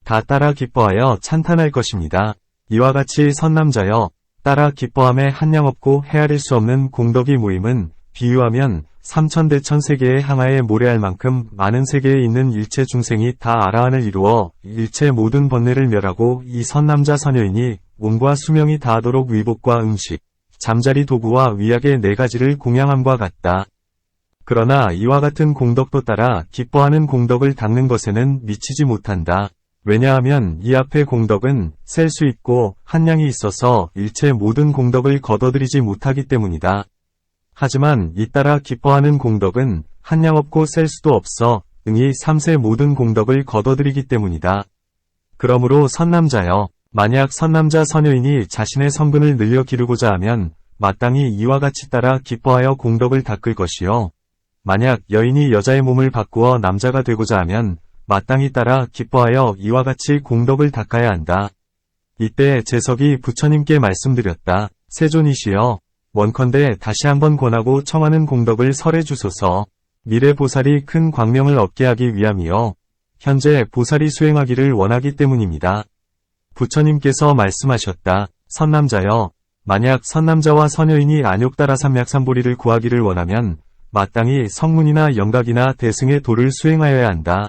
S1: 다 따라 기뻐하여 찬탄할 것입니다. 이와 같이 선남자여, 따라 기뻐함에 한량 없고 헤아릴 수 없는 공덕이 모임은 비유하면 삼천대천 세계의 항아에 모래알 만큼 많은 세계에 있는 일체 중생이 다 아라한을 이루어 일체 모든 번뇌를 멸하고 이 선남자 선여인이 몸과 수명이 다하도록 위복과 음식, 잠자리 도구와 위약의 4가지를 공양함과 같다. 그러나 이와 같은 공덕도 따라 기뻐하는 공덕을 닦는 것에는 미치지 못한다. 왜냐하면 이 앞의 공덕은 셀 수 있고 한량이 있어서 일체 모든 공덕을 거둬들이지 못하기 때문이다. 하지만 잇따라 기뻐하는 공덕은 한량 없고 셀 수도 없어 응이 3세 모든 공덕을 거둬들이기 때문이다. 그러므로 선남자여, 만약 선남자 선여인이 자신의 성분을 늘려 기르고자 하면 마땅히 이와 같이 따라 기뻐하여 공덕을 닦을 것이요. 만약 여인이 여자의 몸을 바꾸어 남자가 되고자 하면 마땅히 따라 기뻐하여 이와 같이 공덕을 닦아야 한다. 이때 제석이 부처님께 말씀드렸다. 세존이시여, 원컨대 다시 한번 권하고 청하는 공덕을 설해 주소서. 미래 보살이 큰 광명을 얻게 하기 위함이요. 현재 보살이 수행하기를 원하기 때문입니다. 부처님께서 말씀하셨다. 선남자여, 만약 선남자와 선여인이 안욕따라 삼약삼보리를 구하기를 원하면 마땅히 성문이나 영각이나 대승의 도를 수행하여야 한다.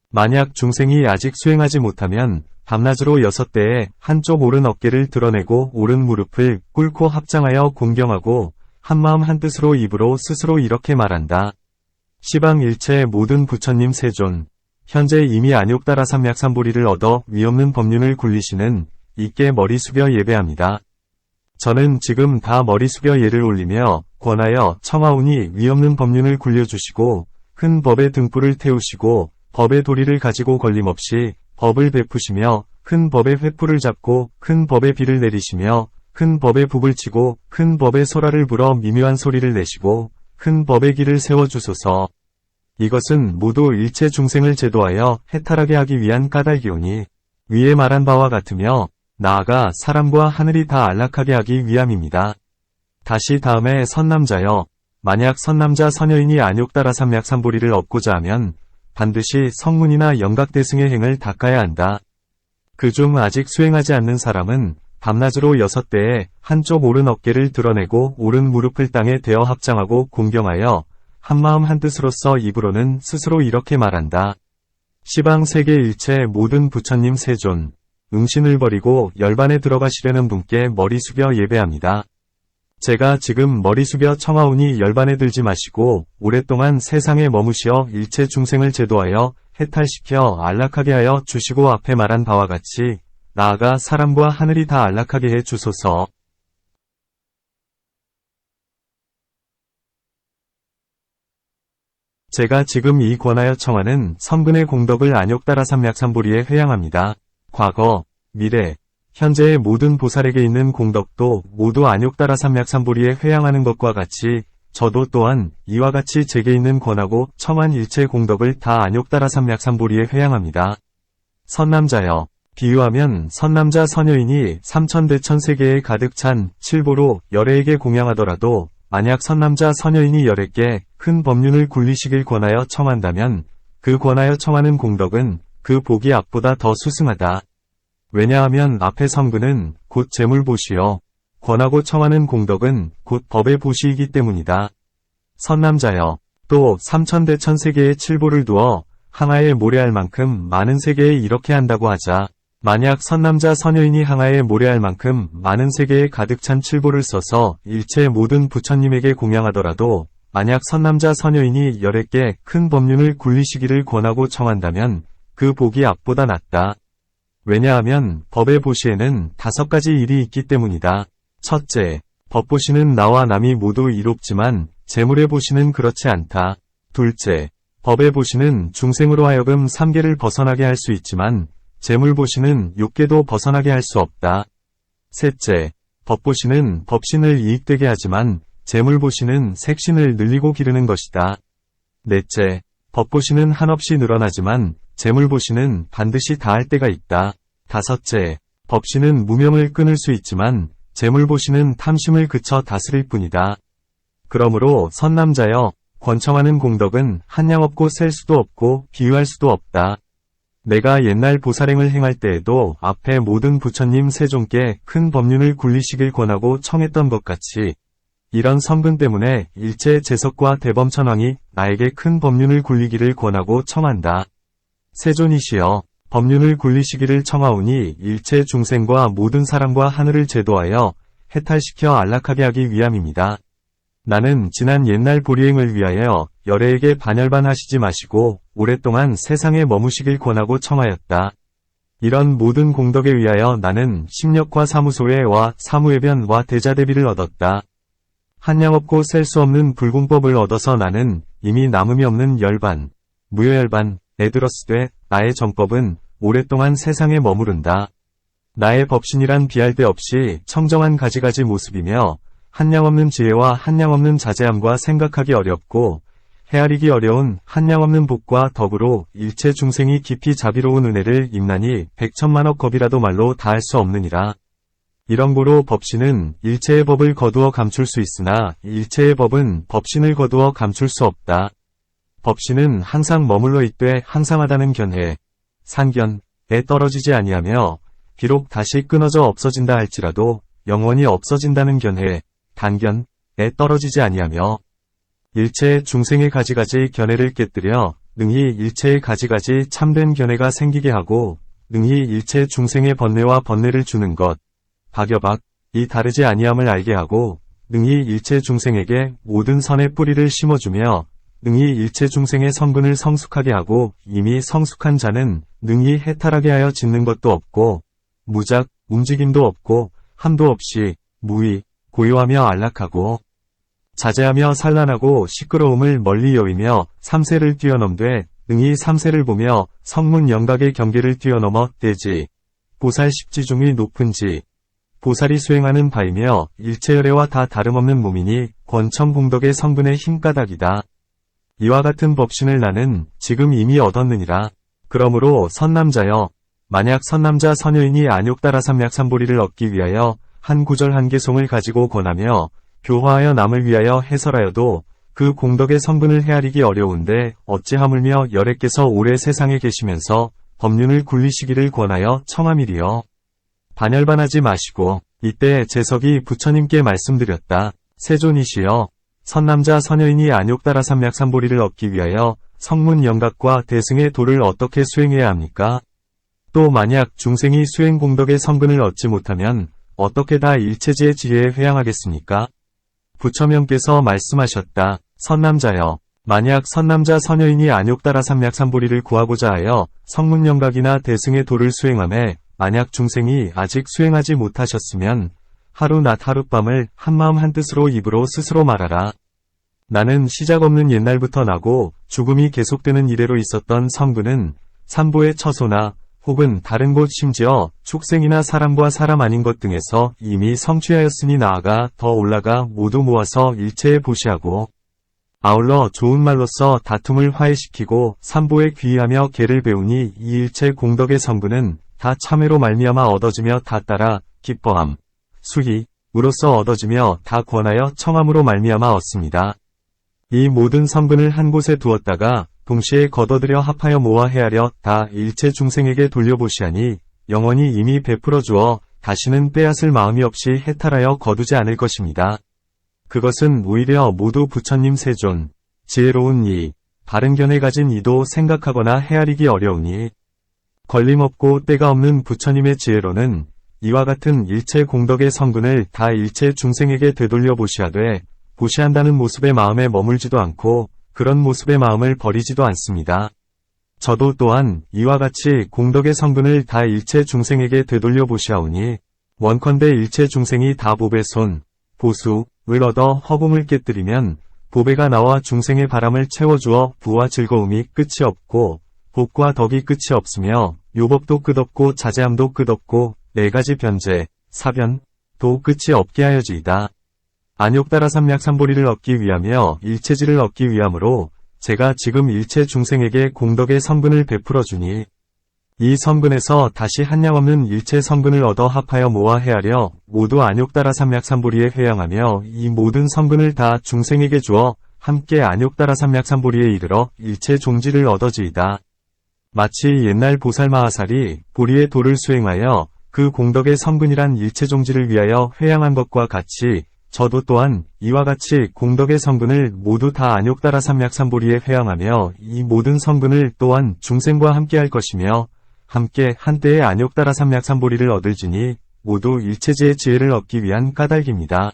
S1: 만약 중생이 아직 수행하지 못하면 밤낮으로 6대에 한쪽 오른 어깨를 드러내고 오른 무릎을 꿇고 합장하여 공경하고 한마음 한뜻으로 입으로 스스로 이렇게 말한다. 시방 일체의 모든 부처님 세존, 현재 이미 안욕따라 삼약삼보리를 얻어 위없는 법륜을 굴리시는 이께 머리 숙여 예배합니다. 저는 지금 다 머리 숙여 예를 올리며 권하여 청하오니 위없는 법륜을 굴려주시고 큰 법의 등불을 태우시고 법의 도리를 가지고 걸림없이 법을 베푸시며 큰 법의 횃불을 잡고 큰 법의 비를 내리시며 큰 법의 북을 치고 큰 법의 소라를 불어 미묘한 소리를 내시고 큰 법의 길을 세워주소서. 이것은 모두 일체 중생을 제도하여 해탈하게 하기 위한 까닭이오니 위에 말한 바와 같으며 나아가 사람과 하늘이 다 안락하게 하기 위함입니다. 다시 다음에 선남자여, 만약 선남자 선여인이 안욕따라 삼약삼보리를 얻고자 하면 반드시 성문이나 영각대승의 행을 닦아야 한다. 그중 아직 수행하지 않는 사람은 밤낮으로 6대에 한쪽 오른 어깨를 드러내고 오른 무릎을 땅에 대어 합장하고 공경하여 한마음 한뜻으로서 입으로는 스스로 이렇게 말한다. 시방 세계 일체 모든 부처님 세존, 응신을 버리고 열반에 들어가시려는 분께 머리 숙여 예배합니다. 제가 지금 머리 숙여 청하오니 열반에 들지 마시고 오랫동안 세상에 머무시어 일체 중생을 제도하여 해탈시켜 안락하게 하여 주시고 앞에 말한 바와 같이 나아가 사람과 하늘이 다 안락하게 해 주소서. 제가 지금 이 권하여 청하는 선근의 공덕을 안욕따라 삼약삼보리에 회양합니다. 과거, 미래, 현재의 모든 보살에게 있는 공덕도 모두 안욕따라 삼약삼보리에 회양하는 것과 같이 저도 또한 이와 같이 제게 있는 권하고 청한 일체 공덕을 다 안욕따라 삼약삼보리에 회양합니다. 선남자여, 비유하면 선남자 선여인이 삼천대천세계에 가득 찬 칠보로 열애에게 공양하더라도 만약 선남자 선여인이 열애께 큰 법륜을 굴리시길 권하여 청한다면 그 권하여 청하는 공덕은 그 복이 앞보다 더 수승하다. 왜냐하면 앞의 선근은 곧 재물보시요 권하고 청하는 공덕은 곧 법의 보시이기 때문이다. 선남자여, 또 삼천대천세계에 칠보를 두어 항아에 모래할 만큼 많은 세계에 이렇게 한다고 하자. 만약 선남자 선여인이 항아에 모래할 만큼 많은 세계에 가득 찬 칠보를 써서 일체 모든 부처님에게 공양하더라도 만약 선남자 선여인이 열애께 큰 법륜을 굴리시기를 권하고 청한다면 그 복이 앞보다 낫다. 왜냐하면 법의 보시에는 5가지 일이 있기 때문이다. 첫째, 법보시는 나와 남이 모두 이롭지만 재물의 보시는 그렇지 않다. 둘째, 법의 보시는 중생으로 하여금 삼계를 벗어나게 할 수 있지만 재물 보시는 육계도 벗어나게 할 수 없다. 셋째, 법보시는 법신을 이익되게 하지만 재물 보시는 색신을 늘리고 기르는 것이다. 넷째, 법보시는 한없이 늘어나지만 재물보시는 반드시 다할 때가 있다. 다섯째, 법신은 무명을 끊을 수 있지만 재물보시는 탐심을 그쳐 다스릴 뿐이다. 그러므로 선남자여, 권청하는 공덕은 한량 없고 셀 수도 없고 비유할 수도 없다. 내가 옛날 보살행을 행할 때에도 앞에 모든 부처님 세존께 큰 법륜을 굴리시길 권하고 청했던 것 같이 이런 선근 때문에 일체 제석과 대범천왕이 나에게 큰 법륜을 굴리기를 권하고 청한다. 세존이시여, 법륜을 굴리시기를 청하오니 일체 중생과 모든 사람과 하늘을 제도하여 해탈시켜 안락하게 하기 위함입니다. 나는 지난 옛날 보리행을 위하여 열애에게 반열반하시지 마시고 오랫동안 세상에 머무시길 권하고 청하였다. 이런 모든 공덕에 위하여 나는 심력과 사무소에 와 사무해변과 대자대비를 얻었다. 한량 없고 셀 수 없는 불공법을 얻어서 나는 이미 남음이 없는 열반, 무효열반에 들었으되 나의 정법은 오랫동안 세상에 머무른다. 나의 법신이란 비할 데 없이 청정한 가지가지 모습이며 한량 없는 지혜와 한량 없는 자제함과 생각하기 어렵고 헤아리기 어려운 한량 없는 복과 덕으로 일체 중생이 깊이 자비로운 은혜를 임나니 백천만억 겁이라도 말로 다할 수 없느니라. 이런 고로 법신은 일체의 법을 거두어 감출 수 있으나 일체의 법은 법신을 거두어 감출 수 없다. 법신은 항상 머물러 있되 항상하다는 견해, 산견에 떨어지지 아니하며 비록 다시 끊어져 없어진다 할지라도 영원히 없어진다는 견해, 단견에 떨어지지 아니하며 일체의 중생의 가지가지 견해를 깨뜨려 능히 일체의 가지가지 참된 견해가 생기게 하고 능히 일체 중생의 번뇌와 번뇌를 주는 것, 박여박이 다르지 아니함을 알게 하고 능히 일체 중생에게 모든 선의 뿌리를 심어주며 능히 일체 중생의 성분을 성숙하게 하고 이미 성숙한 자는 능히 해탈하게 하여 짓는 것도 없고 무작, 움직임도 없고 함도 없이 무의, 고요하며 안락하고 자제하며 산란하고 시끄러움을 멀리 여위며 삼세를 뛰어넘되 능히 삼세를 보며 성문 영각의 경계를 뛰어넘어 대지, 보살 십지중의 높은 지, 보살이 수행하는 바이며 일체열애와 다 다름없는 몸이니 권청공덕의 성분의 힘가닥이다. 이와 같은 법신을 나는 지금 이미 얻었느니라. 그러므로 선남자여, 만약 선남자 선여인이 안욕따라 삼약삼보리를 얻기 위하여 한 구절 한 개송을 가지고 권하며 교화하여 남을 위하여 해설하여도 그 공덕의 성분을 헤아리기 어려운데 어찌 하물며 열애께서 오래 세상에 계시면서 법륜을 굴리시기를 권하여 청함이리요. 반열반하지 마시고 이때 재석이 부처님께 말씀드렸다. 세존이시여, 선남자 선여인이 안욕따라 삼약삼보리를 얻기 위하여 성문 영각과 대승의 도를 어떻게 수행해야 합니까? 또 만약 중생이 수행 공덕의 성근을 얻지 못하면 어떻게 다 일체지의 지혜에 회양하겠습니까? 부처명께서 말씀하셨다. 선남자여, 만약 선남자 선여인이 안욕따라 삼약삼보리를 구하고자 하여 성문영각이나 대승의 도를 수행함에 만약 중생이 아직 수행하지 못하셨으면 하루 낮 하룻밤을 한마음 한뜻으로 입으로 스스로 말하라. 나는 시작 없는 옛날부터 나고 죽음이 계속되는 이래로 있었던 성근은 삼보의 처소나 혹은 다른 곳 심지어 축생이나 사람과 사람 아닌 것 등에서 이미 성취하였으니 나아가 더 올라가 모두 모아서 일체에 보시하고 아울러 좋은 말로써 다툼을 화해시키고 삼보에 귀의하며 계를 배우니 이 일체 공덕의 성근은 다 참회로 말미암아 얻어지며 다 따라 기뻐함, 수희, 우로써 얻어지며 다 권하여 청함으로 말미암아 얻습니다. 이 모든 성근을 한 곳에 두었다가 동시에 걷어들여 합하여 모아 헤아려 다 일체 중생에게 돌려보시하니 영원히 이미 베풀어 주어 다시는 빼앗을 마음이 없이 해탈하여 거두지 않을 것입니다. 그것은 오히려 모두 부처님 세존, 지혜로운 이, 바른 견해 가진 이도 생각하거나 헤아리기 어려우니 걸림없고 때가 없는 부처님의 지혜로는 이와 같은 일체 공덕의 성근을 다 일체 중생에게 되돌려 보시하되 보시한다는 모습의 마음에 머물지도 않고 그런 모습의 마음을 버리지도 않습니다. 저도 또한 이와 같이 공덕의 성분을 다 일체 중생에게 되돌려 보시하오니 원컨대 일체 중생이 다 보배 손, 보수을 얻어 허공을 깨뜨리면 보배가 나와 중생의 바람을 채워주어 부와 즐거움이 끝이 없고 복과 덕이 끝이 없으며 요법도 끝없고 자제함도 끝없고 네 가지 변제, 사변도 끝이 없게 하여지이다. 안욕따라 삼약삼보리를 얻기 위하며 일체지를 얻기 위함으로 제가 지금 일체 중생에게 공덕의 성분을 베풀어 주니 이 성분에서 다시 한량 없는 일체 성분을 얻어 합하여 모아 헤아려 모두 안욕따라 삼약삼보리에 회양하며 이 모든 성분을 다 중생에게 주어 함께 안욕따라 삼약삼보리에 이르러 일체 종지를 얻어지이다. 마치 옛날 보살마하살이 보리의 도를 수행하여 그 공덕의 성분이란 일체 종지를 위하여 회양한 것과 같이 저도 또한 이와 같이 공덕의 성분을 모두 다 안욕따라 삼약삼보리에 회양하며 이 모든 성분을 또한 중생과 함께 할 것이며 함께 한때에 안욕따라 삼약삼보리를 얻을지니 모두 일체지의 지혜를 얻기 위한 까닭입니다.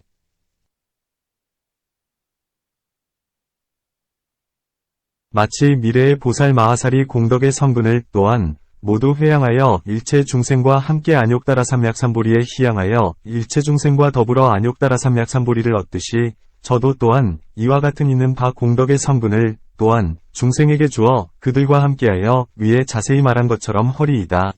S1: 마치 미래의 보살 마하살이 공덕의 성분을 또한 모두 회양하여 일체 중생과 함께 안욕따라 삼약삼보리에 희양하여 일체 중생과 더불어 안욕따라 삼약삼보리를 얻듯이 저도 또한 이와 같은 있는 바 공덕의 성분을 또한 중생에게 주어 그들과 함께하여 위에 자세히 말한 것처럼 허리이다.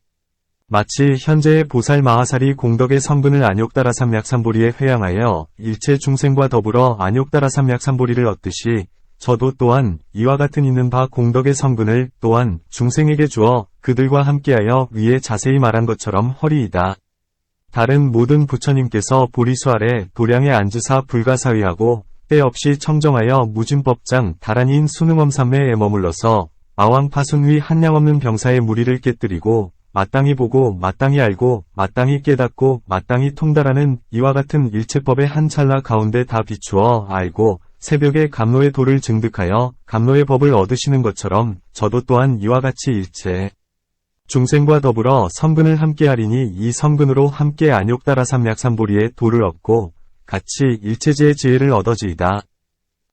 S1: 마치 현재의 보살 마하살이 공덕의 성분을 안욕따라 삼약삼보리에 회양하여 일체 중생과 더불어 안욕따라 삼약삼보리를 얻듯이 저도 또한 이와 같은 있는 바 공덕의 성분을 또한 중생에게 주어 그들과 함께하여 위에 자세히 말한 것처럼 허리이다. 다른 모든 부처님께서 보리수 아래 도량에 앉으사 불가사의하고 때없이 청정하여 무진법장 다란이인 수능엄삼매에 머물러서 아왕파순 위 한량 없는 병사의 무리를 깨뜨리고 마땅히 보고 마땅히 알고 마땅히 깨닫고 마땅히 통달하는 이와 같은 일체법의 한 찰나 가운데 다 비추어 알고 새벽에 감로의 도를 증득하여 감로의 법을 얻으시는 것처럼 저도 또한 이와 같이 일체 중생과 더불어 성근을 함께하리니 이 성근으로 함께 안욕따라 삼약삼보리의 도를 얻고 같이 일체지의 지혜를 얻어지이다.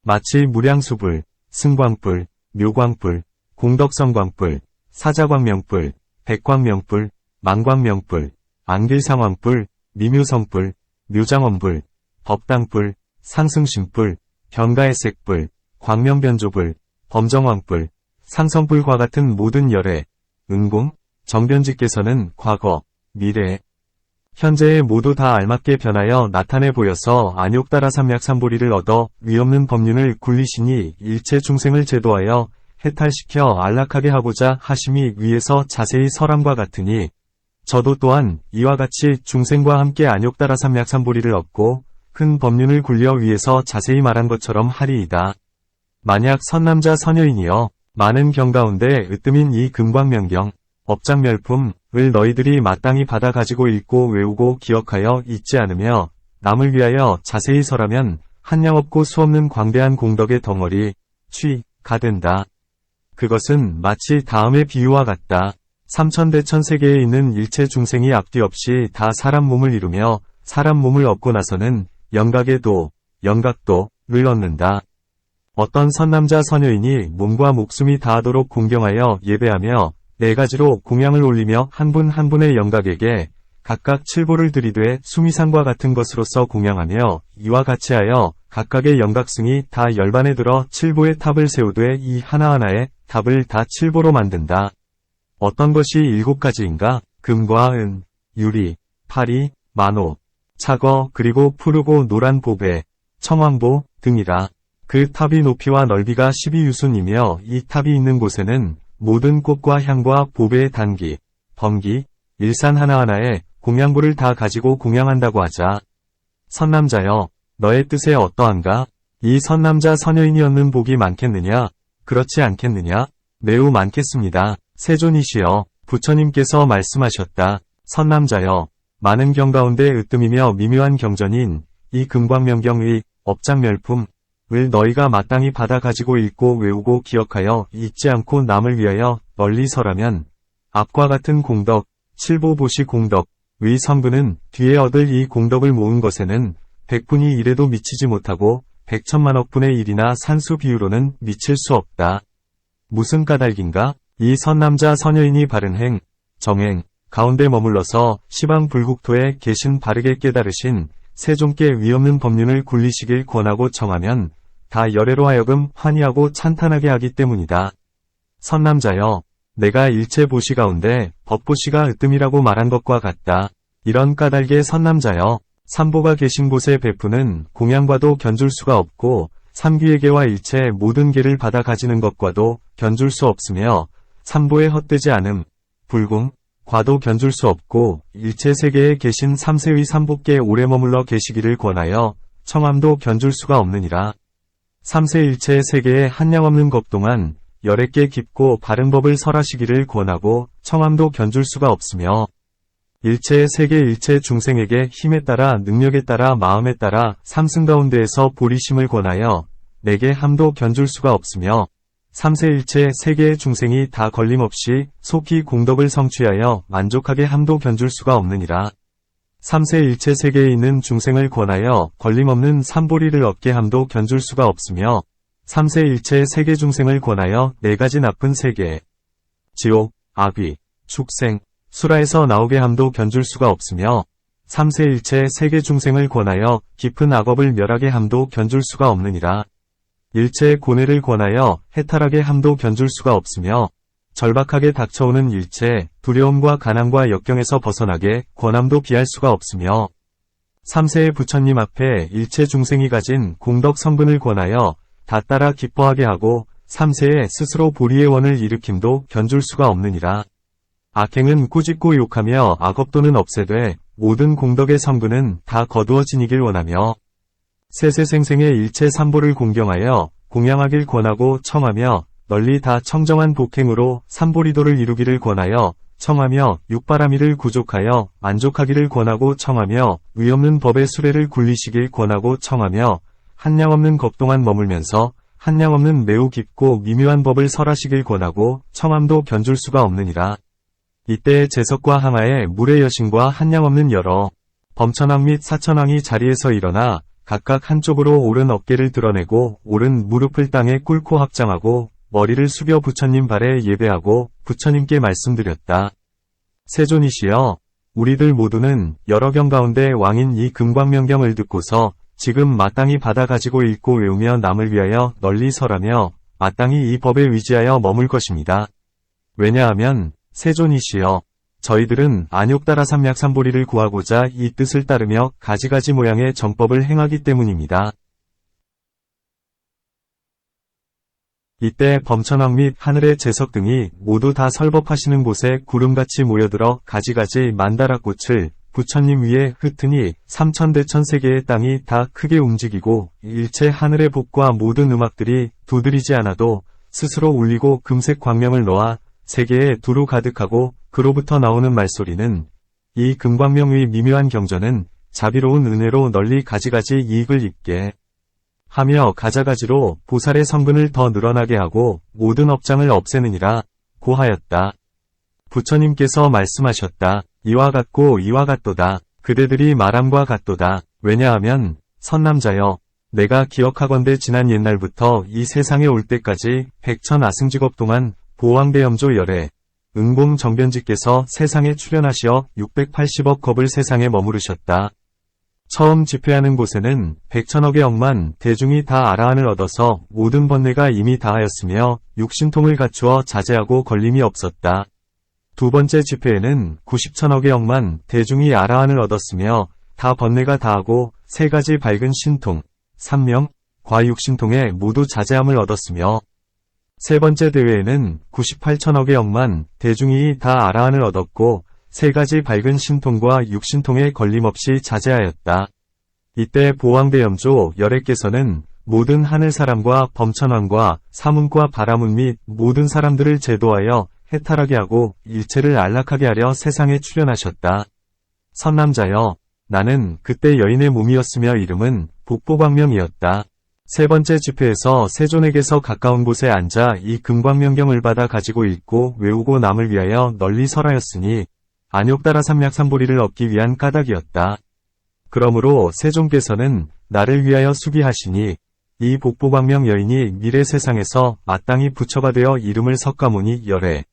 S1: 마치 무량수불, 승광불, 묘광불, 공덕성광불, 사자광명불, 백광명불, 망광명불, 안길상왕불, 미묘성불, 묘장엄불, 법당불, 상승신불, 변가의색불, 광명변조불, 범정왕불, 상성불과 같은 모든 열애, 은공, 정변지께서는 과거, 미래, 현재에 모두 다 알맞게 변하여 나타내 보여서 안욕따라 삼약삼보리를 얻어 위없는 법륜을 굴리시니 일체 중생을 제도하여 해탈시켜 안락하게 하고자 하심이 위에서 자세히 설함과 같으니 저도 또한 이와 같이 중생과 함께 안욕따라 삼약삼보리를 얻고 큰 법륜을 굴려 위에서 자세히 말한 것처럼 하리이다. 만약 선남자 선여인이여 많은 경 가운데 으뜸인 이 금광명경 업장멸품을 너희들이 마땅히 받아 가지고 읽고 외우고 기억하여 잊지 않으며 남을 위하여 자세히 설하면 한량없고 수없는 광대한 공덕의 덩어리, 취가 된다. 그것은 마치 다음의 비유와 같다. 삼천대천 세계에 있는 일체 중생이 앞뒤 없이 다 사람 몸을 이루며 사람 몸을 얻고 나서는 영각의 도, 영각도를 얻는다. 어떤 선남자 선여인이 몸과 목숨이 다하도록 공경하여 예배하며 4가지로 공양을 올리며 한 분 한 분의 영각에게 각각 7보를 들이되 수미상과 같은 것으로서 공양하며 이와 같이 하여 각각의 영각승이 다 열반에 들어 7보의 탑을 세우되 이 하나하나의 탑을 다 7보로 만든다. 어떤 것이 7가지인가? 금과 은, 유리, 파리, 만호, 차거 그리고 푸르고 노란 보배, 청황보 등이라. 그 탑이 높이와 넓이가 12유순이며 이 탑이 있는 곳에는 모든 꽃과 향과 보배의 단기, 범기, 일산 하나하나에 공양보를 다 가지고 공양한다고 하자. 선남자여, 너의 뜻에 어떠한가? 이 선남자 선여인이 얻는 복이 많겠느냐? 그렇지 않겠느냐? 매우 많겠습니다. 세존이시여, 부처님께서 말씀하셨다. 선남자여, 많은 경 가운데 으뜸이며 미묘한 경전인 이 금광명경의 업장멸품을 너희가 마땅히 받아 가지고 읽고 외우고 기억하여 잊지 않고 남을 위하여 널리 설하면 앞과 같은 공덕, 7보보시 공덕의 성분은 뒤에 얻을 이 공덕을 모은 것에는 100분의 1에도 미치지 못하고 100천만억 분의 1이나 산수 비유로는 미칠 수 없다. 무슨 까닭인가? 이 선남자 선여인이 바른 행, 정행, 가운데 머물러서 시방 불국토에 계신 바르게 깨달으신 세존께 위없는 법륜을 굴리시길 권하고 청하면 다 열애로 하여금 환희하고 찬탄하게 하기 때문이다. 선남자여, 내가 일체 보시 가운데 법보시가 으뜸이라고 말한 것과 같다. 이런 까닭의 선남자여, 삼보가 계신 곳에 베푸는 공양과도 견줄 수가 없고 삼귀에게와 일체 모든 계를 받아 가지는 것과도 견줄 수 없으며 삼보에 헛되지 않음, 불궁, 과도 견줄 수 없고 일체 세계에 계신 삼세의 삼보께 오래 머물러 계시기를 권하여 청함도 견줄 수가 없느니라. 삼세 일체 세계에 한량없는 것 동안 열애께 깊고 바른 법을 설하시기를 권하고 청함도 견줄 수가 없으며 일체 세계 일체 중생에게 힘에 따라 능력에 따라 마음에 따라 삼승 가운데에서 보리심을 권하여 내게 함도 견줄 수가 없으며 삼세 일체 세계의 중생이 다 걸림없이 속히 공덕을 성취하여 만족하게 함도 견줄 수가 없느니라. 삼세 일체 세계에 있는 중생을 권하여 걸림없는 삼보리를 얻게 함도 견줄 수가 없으며 삼세 일체 세계 중생을 권하여 4가지 나쁜 세계, 지옥, 악귀, 축생, 수라에서 나오게 함도 견줄 수가 없으며 삼세 일체 세계 중생을 권하여 깊은 악업을 멸하게 함도 견줄 수가 없느니라. 일체의 고뇌를 권하여 해탈하게 함도 견줄 수가 없으며 절박하게 닥쳐오는 일체 두려움과 가난과 역경에서 벗어나게 권함도 비할 수가 없으며 삼세의 부처님 앞에 일체 중생이 가진 공덕 성분을 권하여 다 따라 기뻐하게 하고 삼세에 스스로 보리의 원을 일으킴도 견줄 수가 없느니라. 악행은 꾸짖고 욕하며 악업도는 없애되 모든 공덕의 성분은 다 거두어지니길 원하며 세세생생의 일체 삼보를 공경하여 공양하길 권하고 청하며 널리 다 청정한 복행으로 삼보리도를 이루기를 권하여 청하며 육바라미를 구족하여 만족하기를 권하고 청하며 위없는 법의 수레를 굴리시길 권하고 청하며 한량없는 것 동안 머물면서 한량없는 매우 깊고 미묘한 법을 설하시길 권하고 청함도 견줄 수가 없느니라. 이때의 제석과 항아에 물의 여신과 한량없는 여러 범천왕 및 사천왕이 자리에서 일어나 각각 한쪽으로 오른 어깨를 드러내고 오른 무릎을 땅에 꿇고 합장하고 머리를 숙여 부처님 발에 예배하고 부처님께 말씀드렸다. 세존이시여, 우리들 모두는 여러 경 가운데 왕인 이 금광명경을 듣고서 지금 마땅히 받아 가지고 읽고 외우며 남을 위하여 널리 설하며 마땅히 이 법에 의지하여 머물 것입니다. 왜냐하면 세존이시여, 저희들은 안욕따라 삼약삼보리를 구하고자 이 뜻을 따르며 가지가지 모양의 정법을 행하기 때문입니다. 이때 범천왕 및 하늘의 제석 등이 모두 다 설법하시는 곳에 구름같이 모여들어 가지가지 만다라꽃을 부처님 위에 흩으니 삼천대천 세계의 땅이 다 크게 움직이고 일체 하늘의 복과 모든 음악들이 두드리지 않아도 스스로 울리고 금색 광명을 놓아 세계에 두루 가득하고 그로부터 나오는 말소리는 이 금광명의 미묘한 경전은 자비로운 은혜로 널리 가지가지 이익을 입게 하며 가지가지로 보살의 성분을 더 늘어나게 하고 모든 업장을 없애느니라 고하였다. 부처님께서 말씀하셨다. 이와 같고 이와 같도다. 그대들이 말함과 같도다. 왜냐하면 선남자여 내가 기억하건대 지난 옛날부터 이 세상에 올 때까지 백천아승직업 동안 보왕대염조 열애 응봉 정변지께서 세상에 출현하시어 680억 겁을 세상에 머무르셨다. 처음 집회하는 곳에는 100천억의 억만 대중이 다 아라한을 얻어서 모든 번뇌가 이미 다하였으며 육신통을 갖추어 자제하고 걸림이 없었다. 두 번째 집회에는 90천억의 억만 대중이 아라한을 얻었으며 다 번뇌가 다하고 세 가지 밝은 신통, 삼명, 과육신통에 모두 자제함을 얻었으며 세 번째 대회에는 98천억의 억만 대중이 다 아라한을 얻었고 세 가지 밝은 신통과 육신통에 걸림없이 자제하였다. 이때 보왕대염조 열애께서는 모든 하늘사람과 범천왕과 사문과 바라문 및 모든 사람들을 제도하여 해탈하게 하고 일체를 안락하게 하려 세상에 출현하셨다. 선남자여, 나는 그때 여인의 몸이었으며 이름은 복보광명이었다. 세 번째 집회에서 세존에게서 가까운 곳에 앉아 이 금광명경을 받아 가지고 읽고 외우고 남을 위하여 널리 설하였으니 안욕따라 삼약삼보리를 얻기 위한 까닭이었다. 그러므로 세존께서는 나를 위하여 수기하시니 이 복보광명 여인이 미래 세상에서 마땅히 부처가 되어 이름을 석가모니 열애,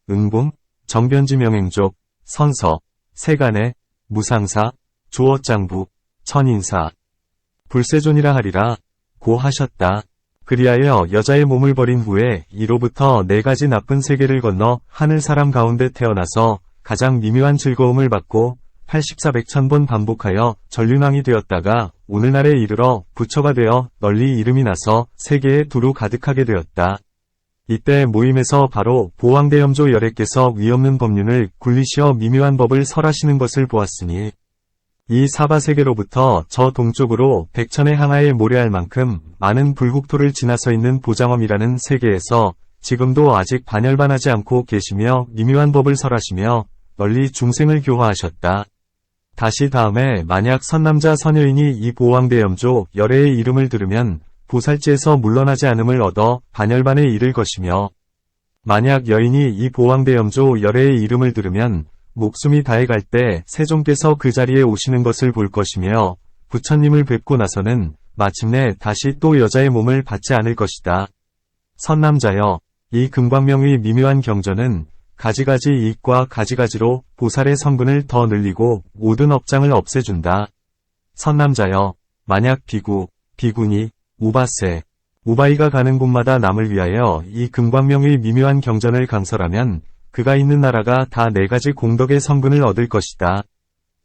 S1: 응봉, 정변지 명행족, 선서, 세간의, 무상사, 조어장부, 천인사, 불세존이라 하리라 고 하셨다. 그리하여 여자의 몸을 버린 후에 이로부터 네 가지 나쁜 세계를 건너 하늘 사람 가운데 태어나서 가장 미묘한 즐거움을 받고 84백천번 반복하여 전륜왕이 되었다가 오늘날에 이르러 부처가 되어 널리 이름이 나서 세계에 두루 가득하게 되었다. 이때 모임에서 바로 보왕대염조 열애께서 위없는 법륜을 굴리시어 미묘한 법을 설하시는 것을 보았으니 이 사바세계로부터 저 동쪽으로 백천의 항하에 모래할 만큼 많은 불국토를 지나서 있는 보장엄이라는 세계에서 지금도 아직 반열반하지 않고 계시며 미묘한 법을 설하시며 널리 중생을 교화하셨다. 다시 다음에 만약 선남자 선여인이 이 보왕대염조 열애의 이름을 들으면 보살지에서 물러나지 않음을 얻어 반열반에 이를 것이며 만약 여인이 이 보왕대염조 열애의 이름을 들으면 목숨이 다해갈 때 세종께서 그 자리에 오시는 것을 볼 것이며 부처님을 뵙고 나서는 마침내 다시 또 여자의 몸을 받지 않을 것이다. 선남자여, 이 금광명의 미묘한 경전은 가지가지 이익과 가지가지로 보살의 성분을 더 늘리고 모든 업장을 없애준다. 선남자여, 만약 비구, 비구니, 우바세, 우바이가 가는 곳마다 남을 위하여 이 금광명의 미묘한 경전을 강설하면 그가 있는 나라가 다 네 가지 공덕의 성분을 얻을 것이다.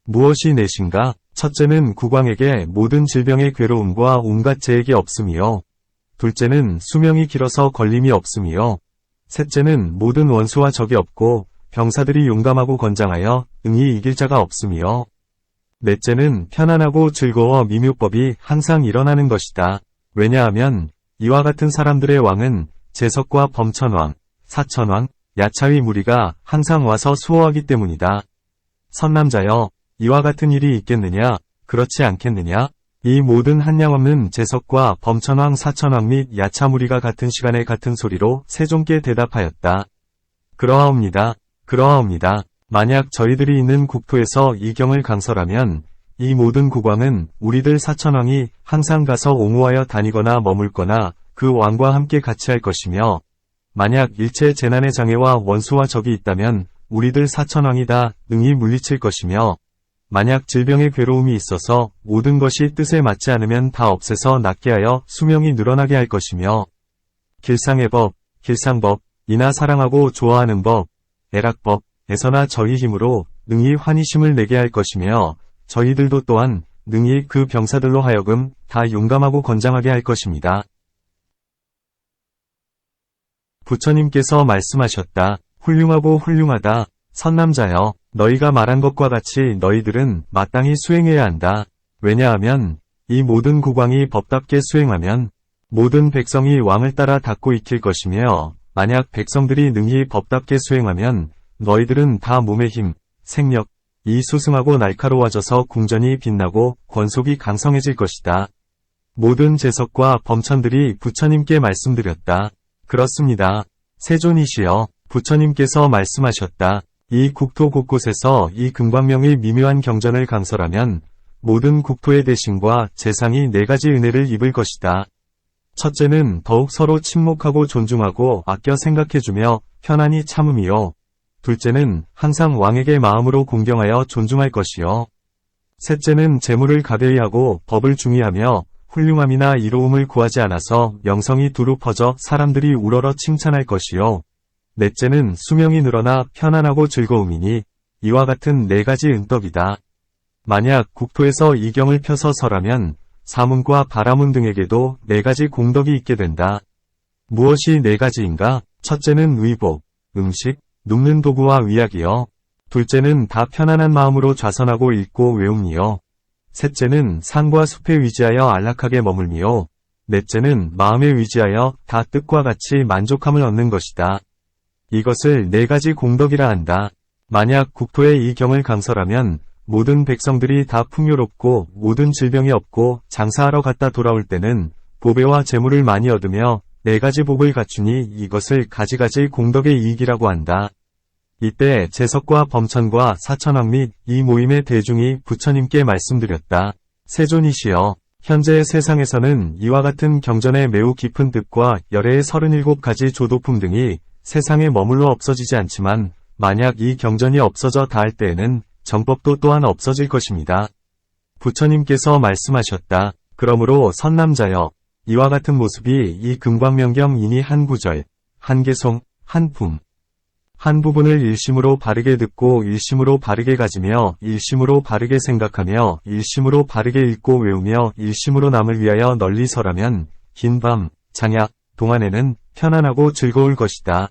S1: 무엇이 넷인가? 첫째는 국왕에게 모든 질병의 괴로움과 온갖 재액이 없음이요. 둘째는 수명이 길어서 걸림이 없음이요. 셋째는 모든 원수와 적이 없고 병사들이 용감하고 건장하여 응히 이길 자가 없음이요. 넷째는 편안하고 즐거워 미묘법이 항상 일어나는 것이다. 왜냐하면 이와 같은 사람들의 왕은 제석과 범천왕, 사천왕, 야차위 무리가 항상 와서 수호하기 때문이다. 선남자여, 이와 같은 일이 있겠느냐? 그렇지 않겠느냐? 이 모든 한량없는 제석과 범천왕 사천왕 및 야차무리가 같은 시간에 같은 소리로 세종께 대답하였다. 그러하옵니다. 그러하옵니다. 만약 저희들이 있는 국토에서 이 경을 강설하면 이 모든 국왕은 우리들 사천왕이 항상 가서 옹호하여 다니거나 머물거나 그 왕과 함께 같이 할 것이며 만약 일체 재난의 장애와 원수와 적이 있다면 우리들 사천왕이 다 능히 물리칠 것이며 만약 질병의 괴로움이 있어서 모든 것이 뜻에 맞지 않으면 다 없애서 낫게 하여 수명이 늘어나게 할 것이며 길상의 법, 길상법, 이나 사랑하고 좋아하는 법, 애락법, 에서나 저희 힘으로 능히 환희심을 내게 할 것이며 저희들도 또한 능히 그 병사들로 하여금 다 용감하고 건장하게 할 것입니다. 부처님께서 말씀하셨다. 훌륭하고 훌륭하다. 선남자여, 너희가 말한 것과 같이 너희들은 마땅히 수행해야 한다. 왜냐하면 이 모든 국왕이 법답게 수행하면 모든 백성이 왕을 따라 닦고 익힐 것이며 만약 백성들이 능히 법답게 수행하면 너희들은 다 몸의 힘, 생력, 이 수승하고 날카로워져서 궁전이 빛나고 권속이 강성해질 것이다. 모든 제석과 범천들이 부처님께 말씀드렸다. 그렇습니다. 세존이시여, 부처님께서 말씀하셨다. 이 국토 곳곳에서 이 금광명의 미묘한 경전을 강설하면 모든 국토의 대신과 재상이 4가지 은혜를 입을 것이다. 첫째는 더욱 서로 친목하고 존중하고 아껴 생각해주며 편안히 참음이요. 둘째는 항상 왕에게 마음으로 공경하여 존중할 것이요. 셋째는 재물을 가대히 하고 법을 중의하며 훌륭함이나 이로움을 구하지 않아서 명성이 두루 퍼져 사람들이 우러러 칭찬할 것이요. 넷째는 수명이 늘어나 편안하고 즐거움이니 이와 같은 4가지 은덕이다. 만약 국토에서 이 경을 펴서 설하면 사문과 바라문 등에게도 4가지 공덕이 있게 된다. 무엇이 4가지인가? 첫째는 의복, 음식, 눕는 도구와 의약이요. 둘째는 다 편안한 마음으로 좌선하고 읽고 외움이요. 셋째는 산과 숲에 의지하여 안락하게 머물미요. 넷째는 마음에 의지하여 다 뜻과 같이 만족함을 얻는 것이다. 이것을 4가지 공덕이라 한다. 만약 국토에 이 경을 강설하면 모든 백성들이 다 풍요롭고 모든 질병이 없고 장사하러 갔다 돌아올 때는 보배와 재물을 많이 얻으며 4가지 복을 갖추니 이것을 가지가지 공덕의 이익이라고 한다. 이때 제석과 범천과 사천왕 및 이 모임의 대중이 부처님께 말씀드렸다. 세존이시여, 현재 세상에서는 이와 같은 경전의 매우 깊은 뜻과 열애의 37가지 조도품 등이 세상에 머물러 없어지지 않지만 만약 이 경전이 없어져 다할 때에는 정법도 또한 없어질 것입니다. 부처님께서 말씀하셨다. 그러므로 선남자여, 이와 같은 모습이 이 금광명경 인이 한 구절, 한 개송, 한 품, 한 부분을 일심으로 바르게 듣고 일심으로 바르게 가지며 일심으로 바르게 생각하며 일심으로 바르게 읽고 외우며 일심으로 남을 위하여 널리 설하면 긴 밤, 장야, 동안에는 편안하고 즐거울 것이다.